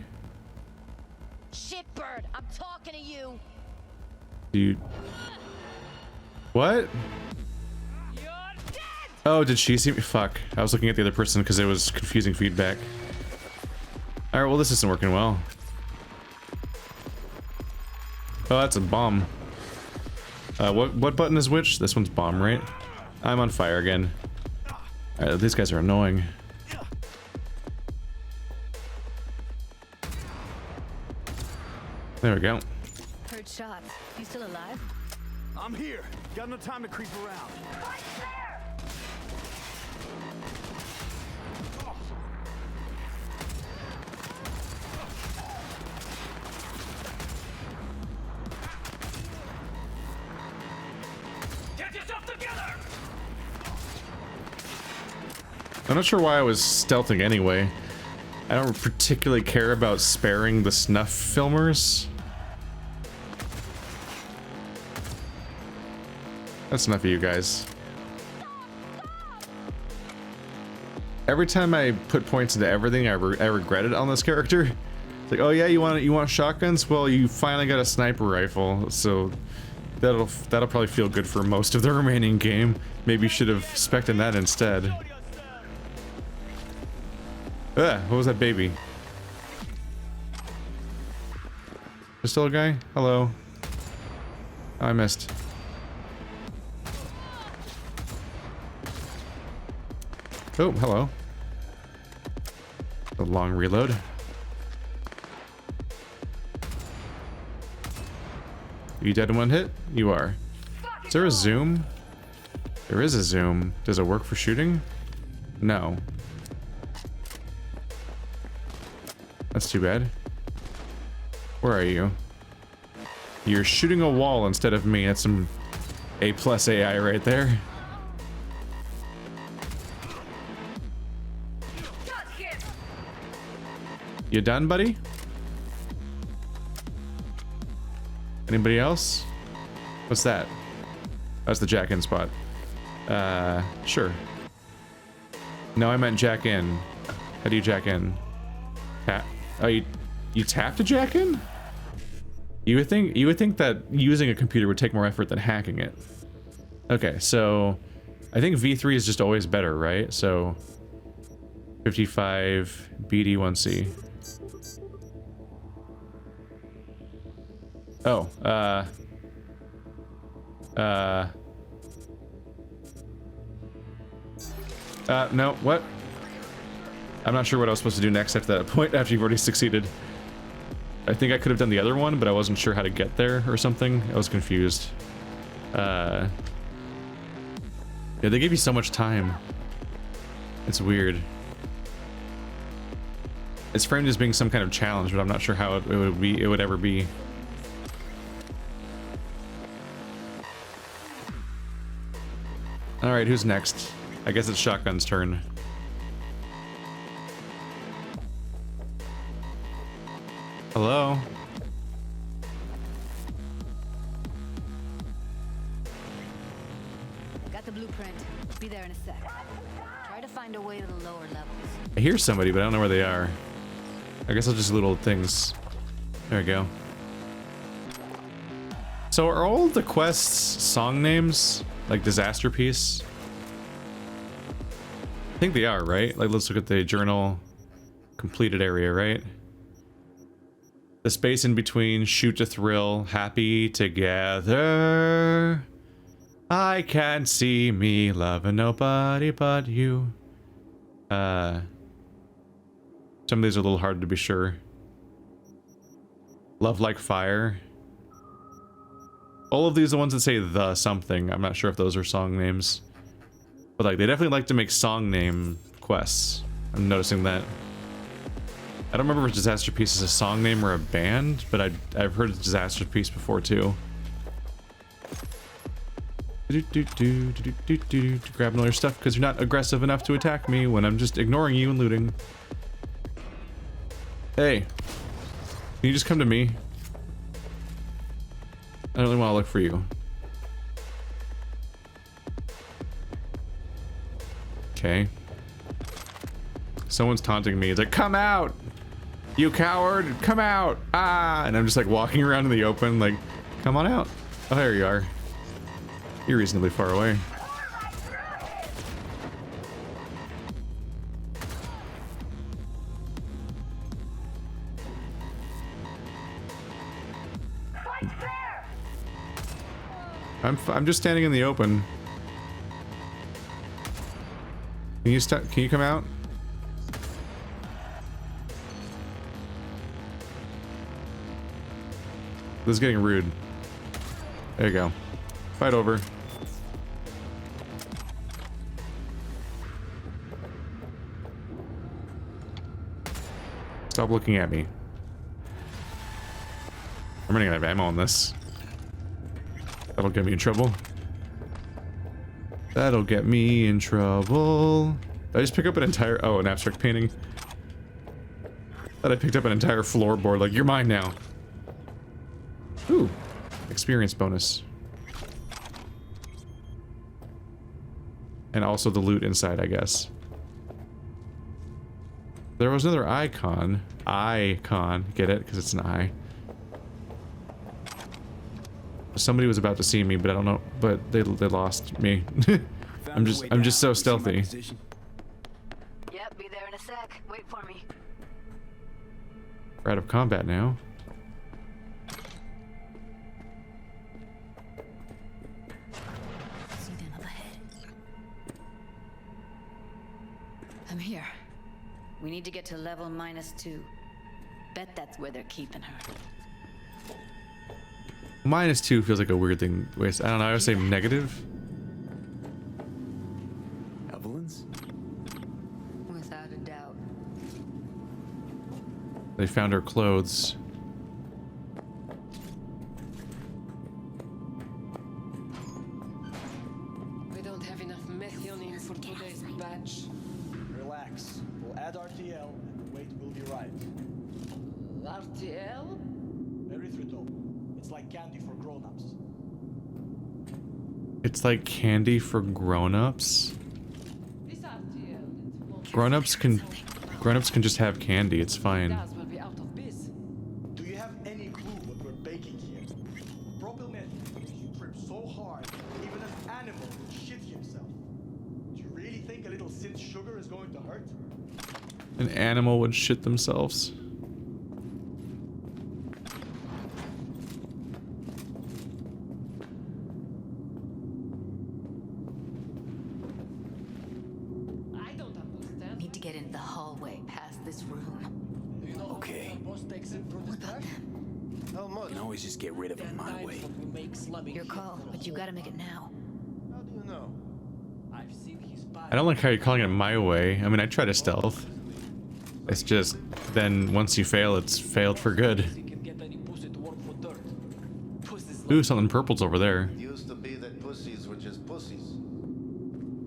Shitbird, I'm talking to you. You... What? You're dead! Oh, did she see me? Fuck. I was looking at the other person because it was confusing feedback. Alright, well this isn't working well. Oh, that's a bomb. What button is which? This one's bomb, right? I'm on fire again. Alright, these guys are annoying. There we go. Heard shots. You still alive? I'm here. Got no time to creep around. I'm not sure why I was stealthing anyway. I don't particularly care about sparing the snuff filmers. That's enough of you guys. Every time I put points into everything, I regret it on this character. It's like, oh yeah, you want shotguns? Well, you finally got a sniper rifle, so that'll probably feel good for most of the remaining game. Maybe you should have spec'd in that instead. What was that baby? There's still a guy? Hello. Oh, I missed. Oh, hello. A long reload. You dead in one hit? You are. Is there a zoom? There is a zoom. Does it work for shooting? No. That's too bad. Where are you? You're shooting a wall instead of me. That's some A+ AI right there. You done, buddy? Anybody else? What's that? That's the jack-in spot. Sure. No, I meant jack in. How do you jack in? Tap. Oh, you tap to jack in? You would think that using a computer would take more effort than hacking it. Okay, so I think V3 is just always better, right? So 55 BD1C. Oh, no, what? I'm not sure what I was supposed to do next after that point, after you've already succeeded. I think I could have done the other one, but I wasn't sure how to get there or something. I was confused. Yeah, they gave you so much time. It's weird. It's framed as being some kind of challenge, but I'm not sure how it would ever be. Alright, who's next? I guess it's Shotgun's turn. Hello? Got the blueprint. Be there in a sec. Try to find a way to the lower levels. I hear somebody, but I don't know where they are. I guess I'll just little things. There we go. So are all the quests song names? Like Disasterpiece? I think they are, right? Like, let's look at the journal completed area, right? The space in between, shoot to thrill, happy together. I can't see me loving nobody but you. Some of these are a little hard to be sure. Love like fire. All of these are the ones that say the something. I'm not sure if those are song names. But like, they definitely like to make song name quests. I'm noticing that. I don't remember if Disasterpiece is a song name or a band, but I've heard of Disasterpiece before too. Grabbing all your stuff because you're not aggressive enough to attack me when I'm just ignoring you and looting. Hey, can you just come to me? I don't really want to look for you. Okay. Someone's taunting me. It's like, come out! You coward! Come out! Ah! And I'm just like walking around in the open, like, come on out. Oh, there you are. You're reasonably far away. I'm just standing in the open. Can you stop? Can you come out? This is getting rude. There you go. Fight over. Stop looking at me. I'm running out of ammo on this. That'll get me in trouble. That'll get me in trouble. Did I just pick up an entire... Oh, an abstract painting. Thought I picked up an entire floorboard. Like, you're mine now. Ooh. Experience bonus. And also the loot inside, I guess. There was another icon. Icon. Get it? Because it's an eye. Somebody was about to see me, but I don't know. But they lost me. I'm just so stealthy. Yep, be there in a sec. Wait for me. We're out of combat now. See them up ahead. I'm here. We need to get to level -2. Bet that's where they're keeping her. -2 feels like a weird thing. Wait, I don't know. I would say negative. Evelyn's? Without a doubt. They found her clothes. We don't have enough methionine for today's batch. Relax. We'll add RTL and the weight will be right. RTL? Erythritol. It's like candy for grown-ups. It's like candy for grown-ups. This RTL. Grown-ups can just have candy. It's fine. Will be out of biz. Do you have any clue what we're baking here? Propylmeth makes you trip so hard, even an animal will shit himself. Do you really think a little synth sugar is going to hurt? An animal would shit themselves. Need to get in the hallway past this room. Okay. What about them? You can always just get rid of it my way. Your call, but you gotta make it now. How do you know? I've seen his body. I don't like how you're calling it my way. I mean, I try to stealth. It's just, then once you fail, it's failed for good. Ooh, something purple's over there. Used to be that pussies were just pussies.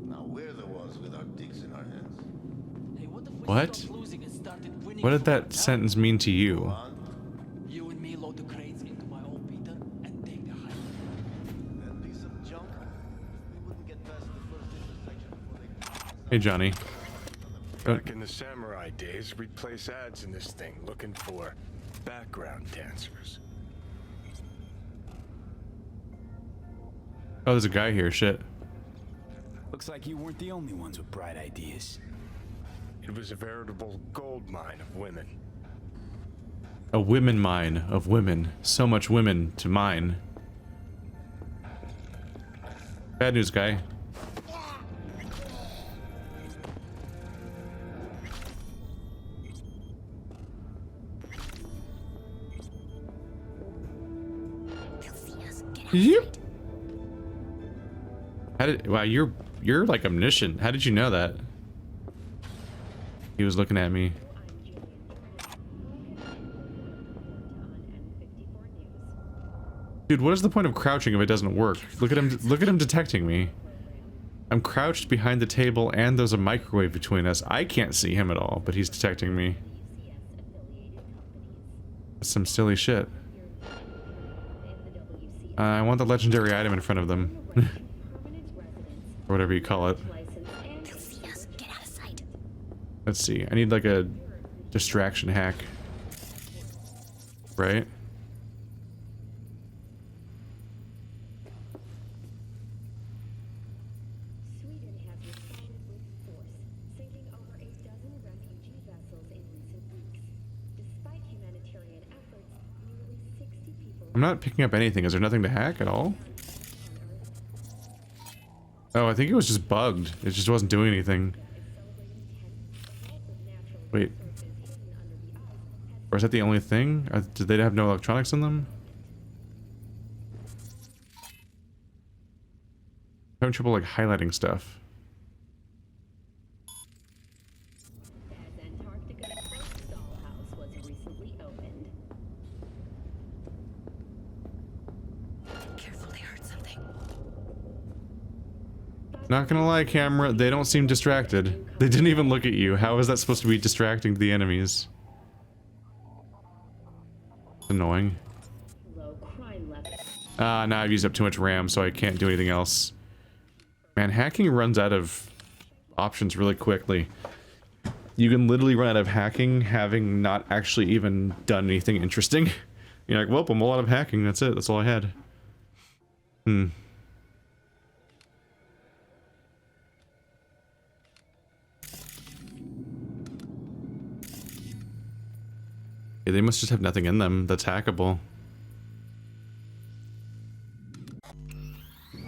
Now we're the ones with our dicks in our hands. What? What did that sentence mean to you? You and me load the crates into my old beater and take the high. That piece of junk, we wouldn't get past Hey, Johnny. Back in the samurai days, we'd place ads in this thing looking for background dancers. Oh, there's a guy here. Shit. Looks like you weren't the only ones with bright ideas. It was a veritable gold mine of women. A women mine of women. So much women to mine. Bad news, guy. Yep. How did? Wow, you're like omniscient. How did you know that? He was looking at me. Dude, what is the point of crouching if it doesn't work? Look at him. Look at him detecting me. I'm crouched behind the table, and there's a microwave between us. I can't see him at all, but he's detecting me. That's some silly shit. I want the legendary item in front of them. Or whatever you call it. Let's see. I need like a distraction hack. Right? I'm not picking up anything. Is there nothing to hack at all? Oh, I think it was just bugged. It just wasn't doing anything. Wait. Or is that the only thing? Did they have no electronics in them? I'm having trouble like highlighting stuff. Not gonna lie, camera, they don't seem distracted. They didn't even look at you. How is that supposed to be distracting to the enemies? Annoying. Now I've used up too much RAM, so I can't do anything else. Man, hacking runs out of options really quickly. You can literally run out of hacking having not actually even done anything interesting. You're like, well, I'm all out of hacking, that's it, that's all I had. Yeah, they must just have nothing in them that's hackable.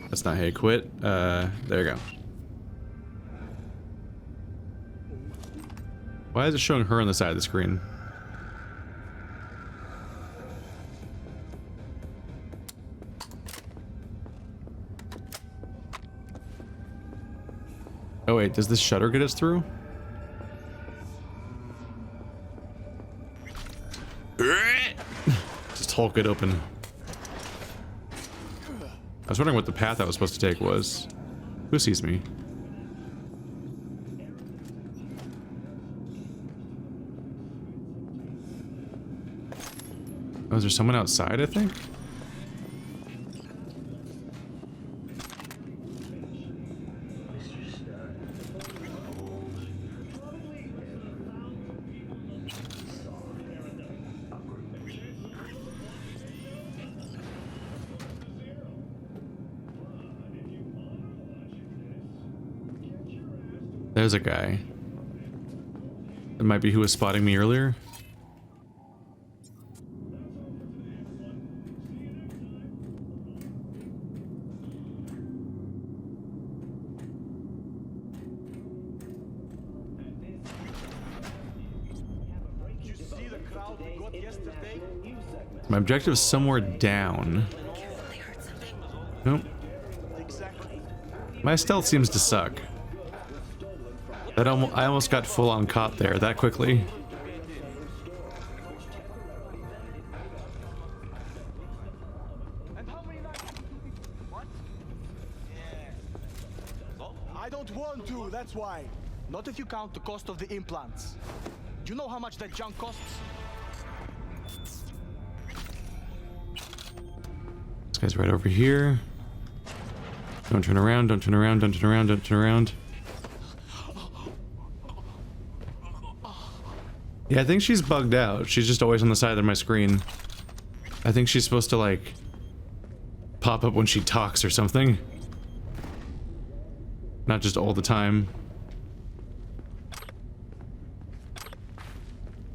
That's not hey quit. There you go. Why is it showing her on the side of the screen? Oh wait, does this shutter get us through? Just Hulk it open. I was wondering what the path I was supposed to take was. Who sees me? Oh, is there someone outside, I think? There's a guy. It might be who was spotting me earlier. My objective is somewhere down. Nope. My stealth seems to suck. I almost got full on caught there that quickly. I don't want to, that's why. Not if you count the cost of the implants. Do you know how much that junk costs? This guy's right over here. Don't turn around, don't turn around, don't turn around, don't turn around. Yeah, I think she's bugged out. She's just always on the side of my screen. I think she's supposed to, like, pop up when she talks or something. Not just all the time.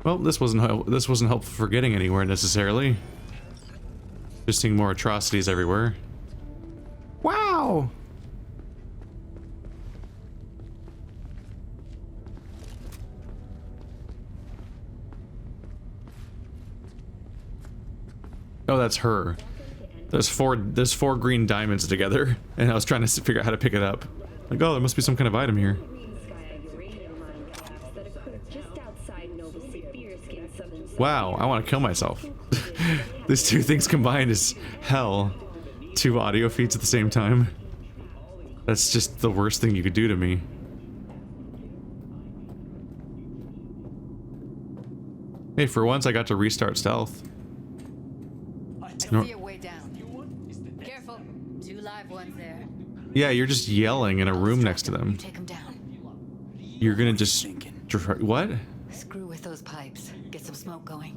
Well, this wasn't helpful for getting anywhere necessarily. Just seeing more atrocities everywhere. Wow! Oh, that's her. There's four green diamonds together, and I was trying to figure out how to pick it up. Like, oh, there must be some kind of item here. Wow, I want to kill myself. These two things combined is hell. Two audio feeds at the same time. That's just the worst thing you could do to me. Hey, for once I got to restart stealth. No. See a way down. Careful. Two live ones there. Yeah, you're just yelling in a room next to them. Take him down. You're gonna just... What? Screw with those pipes. Get some smoke going.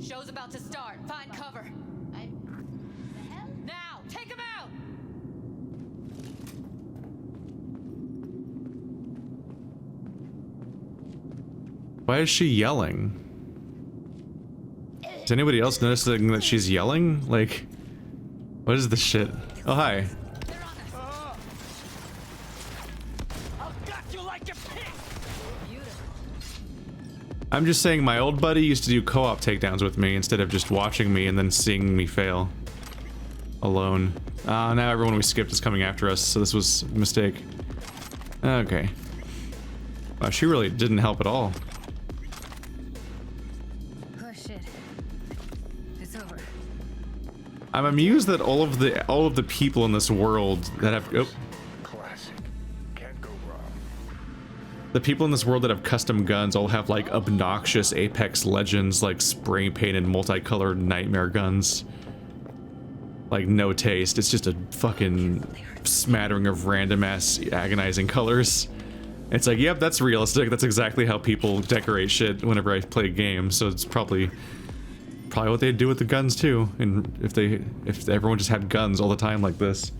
Show's about to start. Find cover. Now, take him out. Why is she yelling? Is anybody else noticing that she's yelling? Like, what is this shit? Oh, hi. I'm just saying my old buddy used to do co-op takedowns with me instead of just watching me and then seeing me fail. Alone. Now everyone we skipped is coming after us, so this was a mistake. Okay. Wow, she really didn't help at all. Oh shit. It's over. I'm amused that all of the people in this world that have Classic. Can't go wrong. the people in this world that have custom guns all have like obnoxious Apex Legends like spray painted multicolored nightmare guns. Like no taste. It's just a fucking smattering of random ass agonizing colors. It's like, yep, that's realistic. That's exactly how people decorate shit whenever I play games. So it's probably what they'd do with the guns too. And if everyone just had guns all the time like this.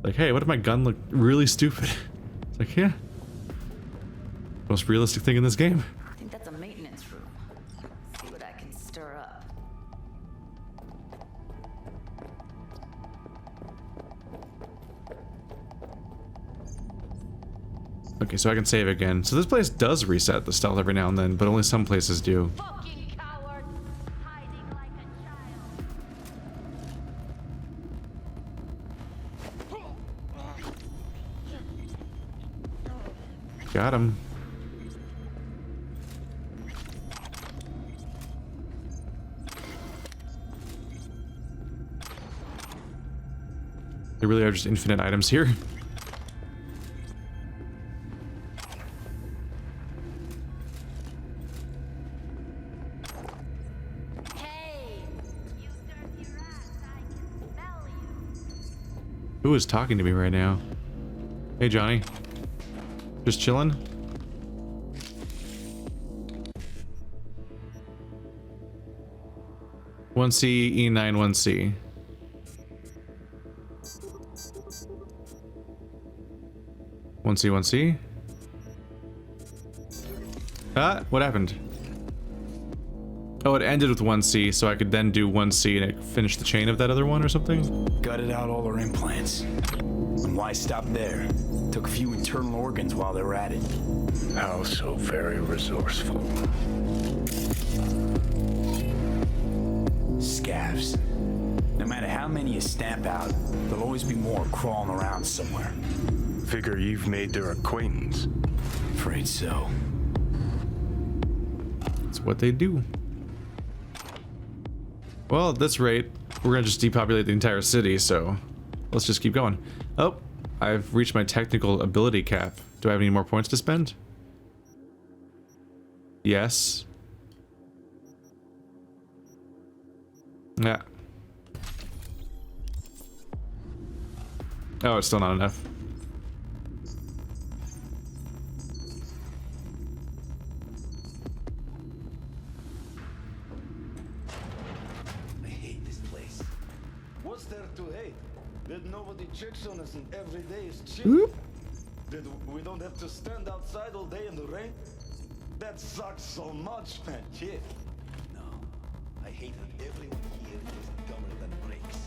Like, hey, what if my gun look really stupid? It's like, yeah. Most realistic thing in this game. I think that's a maintenance room. See what I can stir up. Okay, so I can save again. So this place does reset the stealth every now and then, but only some places do. Got him. There really are just infinite items here. Who is talking to me right now? Hey, Johnny. Just chilling? One C, E9, 1C. One C, 1C. Ah, what happened? Oh, it ended with 1C, so I could then do 1C and it finished the chain of that other one or something? Gutted out all our implants. And why stop there? Took a few internal organs while they were at it. How so very resourceful. Scavs. No matter how many you stamp out, there'll always be more crawling around somewhere. Figure you've made their acquaintance. Afraid so. That's what they do. Well, at this rate, we're gonna just depopulate the entire city, so let's just keep going. Oh, I've reached my technical ability cap. Do I have any more points to spend? Yes. Yeah. Oh, it's still not enough. That nobody checks on us and every day is chill. Oop. That we don't have to stand outside all day in the rain. That sucks so much, man. Yeah. No, I hate that everyone here is dumber than bricks.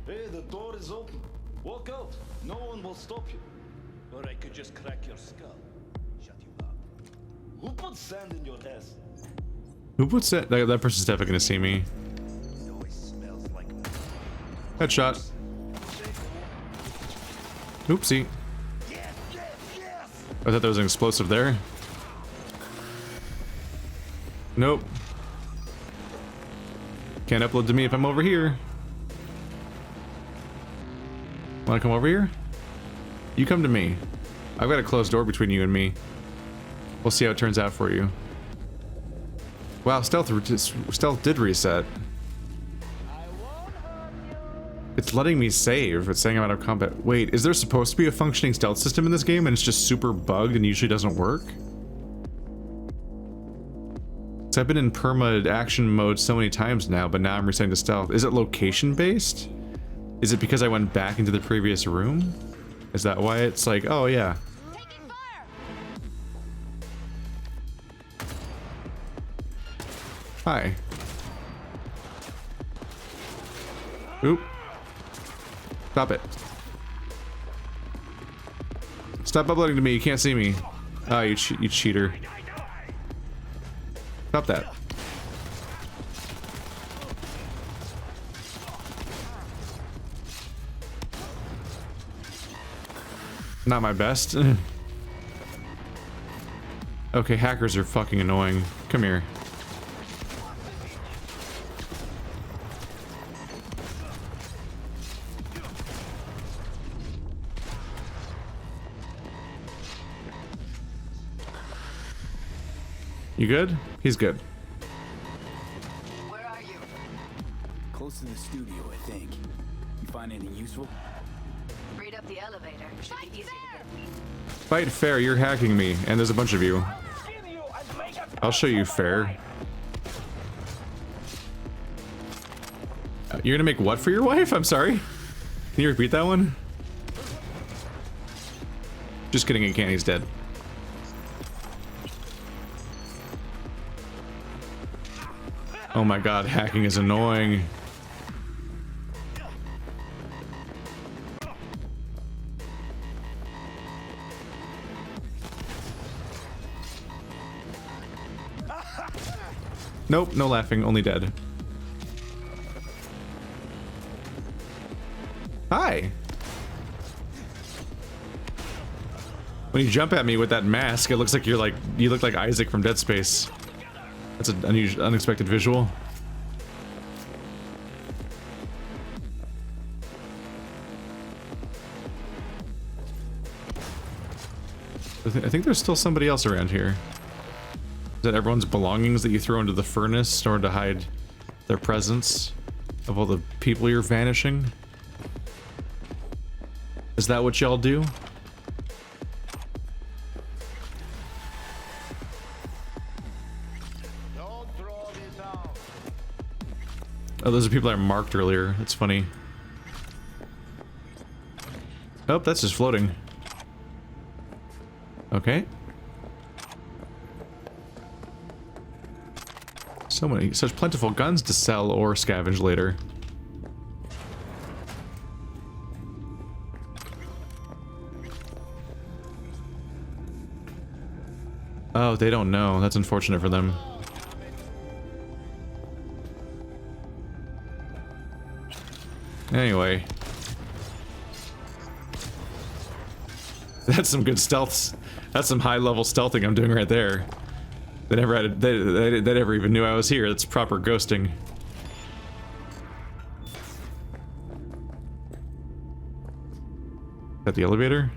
Hey, the door is open. Walk out. No one will stop you. Or I could just crack your skull. Shut you up. Who put sand in your ass? Who puts that? That person's definitely gonna see me. It always smells like... Headshot. Oopsie. I thought there was an explosive there. Nope. Can't upload to me if I'm over here. Wanna come over here? You come to me. I've got a closed door between you and me. We'll see how it turns out for you. Wow, stealth did reset. It's letting me save. It's saying I'm out of combat. Wait, is there supposed to be a functioning stealth system in this game and it's just super bugged and usually doesn't work? So I've been in perma action mode so many times now, but now I'm resetting to stealth. Is it location based? Is it because I went back into the previous room? Is that why it's like, oh yeah. Hi. Oop. Stop it. Stop uploading to me, you can't see me. Oh, you cheater. Stop that. Not my best. Okay, hackers are fucking annoying. Come here. You good? He's good. Where are you? Close to the studio, I think. You find anything useful? Read up the elevator. Should be easier to get. Fight fair, you're hacking me, and there's a bunch of you. I'll show you fair. You're gonna make what for your wife? I'm sorry. Can you repeat that one? Just kidding, and Canny's dead. Oh my god, hacking is annoying. Nope, no laughing, only dead. Hi. When you jump at me with that mask, it looks like you look like Isaac from Dead Space. That's an unusual, unexpected visual. I think there's still somebody else around here. Is that everyone's belongings that you throw into the furnace in order to hide their presence of all the people you're vanishing? Is that what y'all do? Oh, those are people I marked earlier. That's funny. Oh, that's just floating. Okay. So many, such plentiful guns to sell or scavenge later. Oh, they don't know. That's unfortunate for them. Anyway. That's some good stealth. That's some high-level stealthing I'm doing right there. They never had they never even knew I was here. That's proper ghosting. Is that the elevator?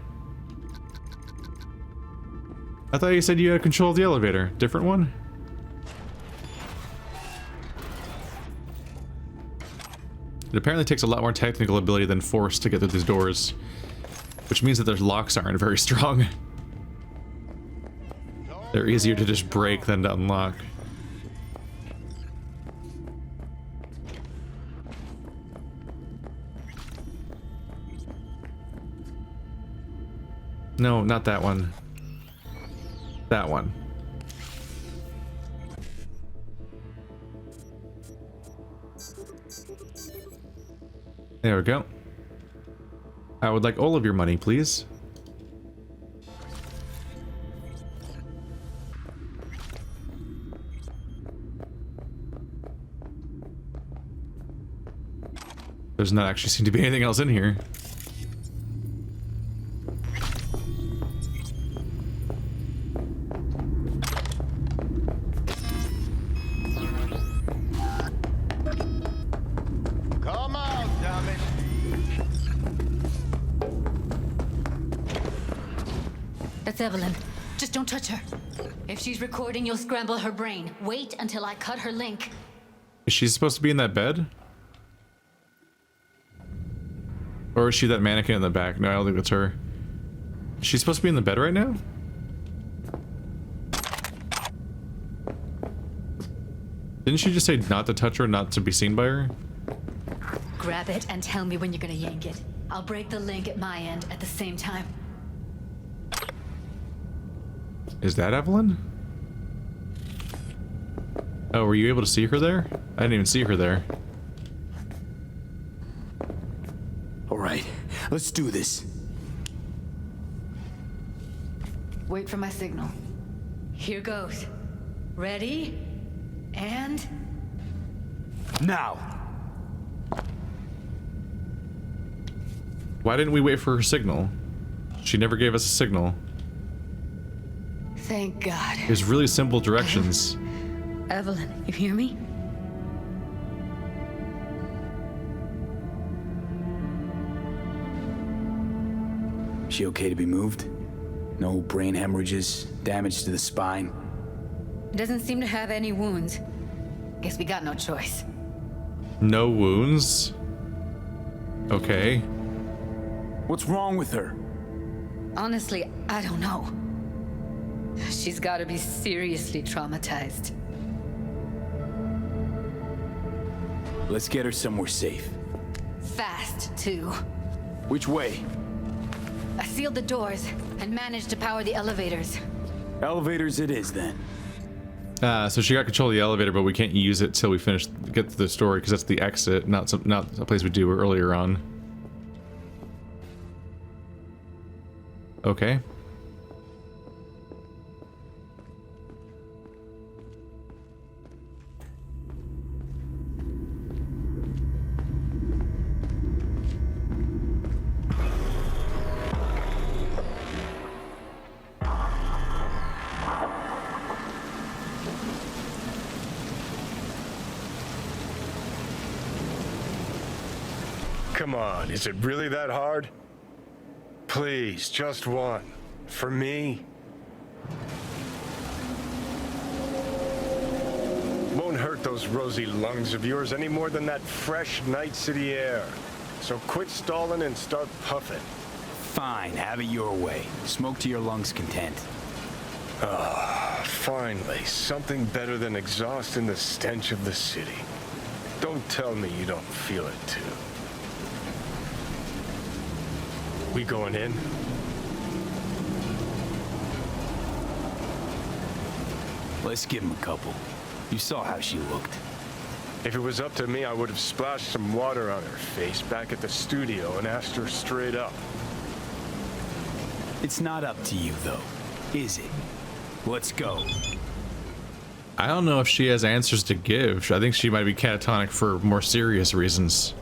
I thought you said you had control of the elevator. Different one? It apparently takes a lot more technical ability than force to get through these doors, which means that their locks aren't very strong. They're easier to just break than to unlock. No, not that one. That one. There we go. I would like all of your money, please. There's not actually seem to be anything else in here. Come out, damn it. That's Evelyn. Just don't touch her. If she's recording, you'll scramble her brain. Wait until I cut her link. Is she supposed to be in that bed? Or is she that mannequin in the back? No, I don't think that's her. Is she supposed to be in the bed right now? Didn't she just say not to touch her, not to be seen by her? Grab it and tell me when you're gonna yank it. I'll break the link at my end at the same time. Is that Evelyn? Oh, were you able to see her there? I didn't even see her there. All right, let's do this. Wait for my signal. Here goes. Ready? And... now! Why didn't we wait for her signal? She never gave us a signal. Thank God. There's really simple directions. Evelyn, you hear me? She okay to be moved? No brain hemorrhages, damage to the spine? Doesn't seem to have any wounds. Guess we got no choice. No wounds? Okay. What's wrong with her? Honestly, I don't know. She's gotta be seriously traumatized. Let's get her somewhere safe. Fast, too. Which way? I sealed the doors and managed to power the elevators. Elevators it is, then. So she got control of the elevator, but we can't use it till we get to the story, because that's the exit, not a place we do earlier on. Okay. Come on, is it really that hard? Please, just one. For me. Won't hurt those rosy lungs of yours any more than that fresh night city air. So quit stalling and start puffing. Fine, have it your way. Smoke to your lungs' content. Ah, finally, something better than exhaust in the stench of the city. Don't tell me you don't feel it too. We going in? Let's give him a couple. You saw how she looked. If it was up to me, I would have splashed some water on her face back at the studio and asked her straight up. It's not up to you, though, is it? Let's go. I don't know if she has answers to give. I think she might be catatonic for more serious reasons.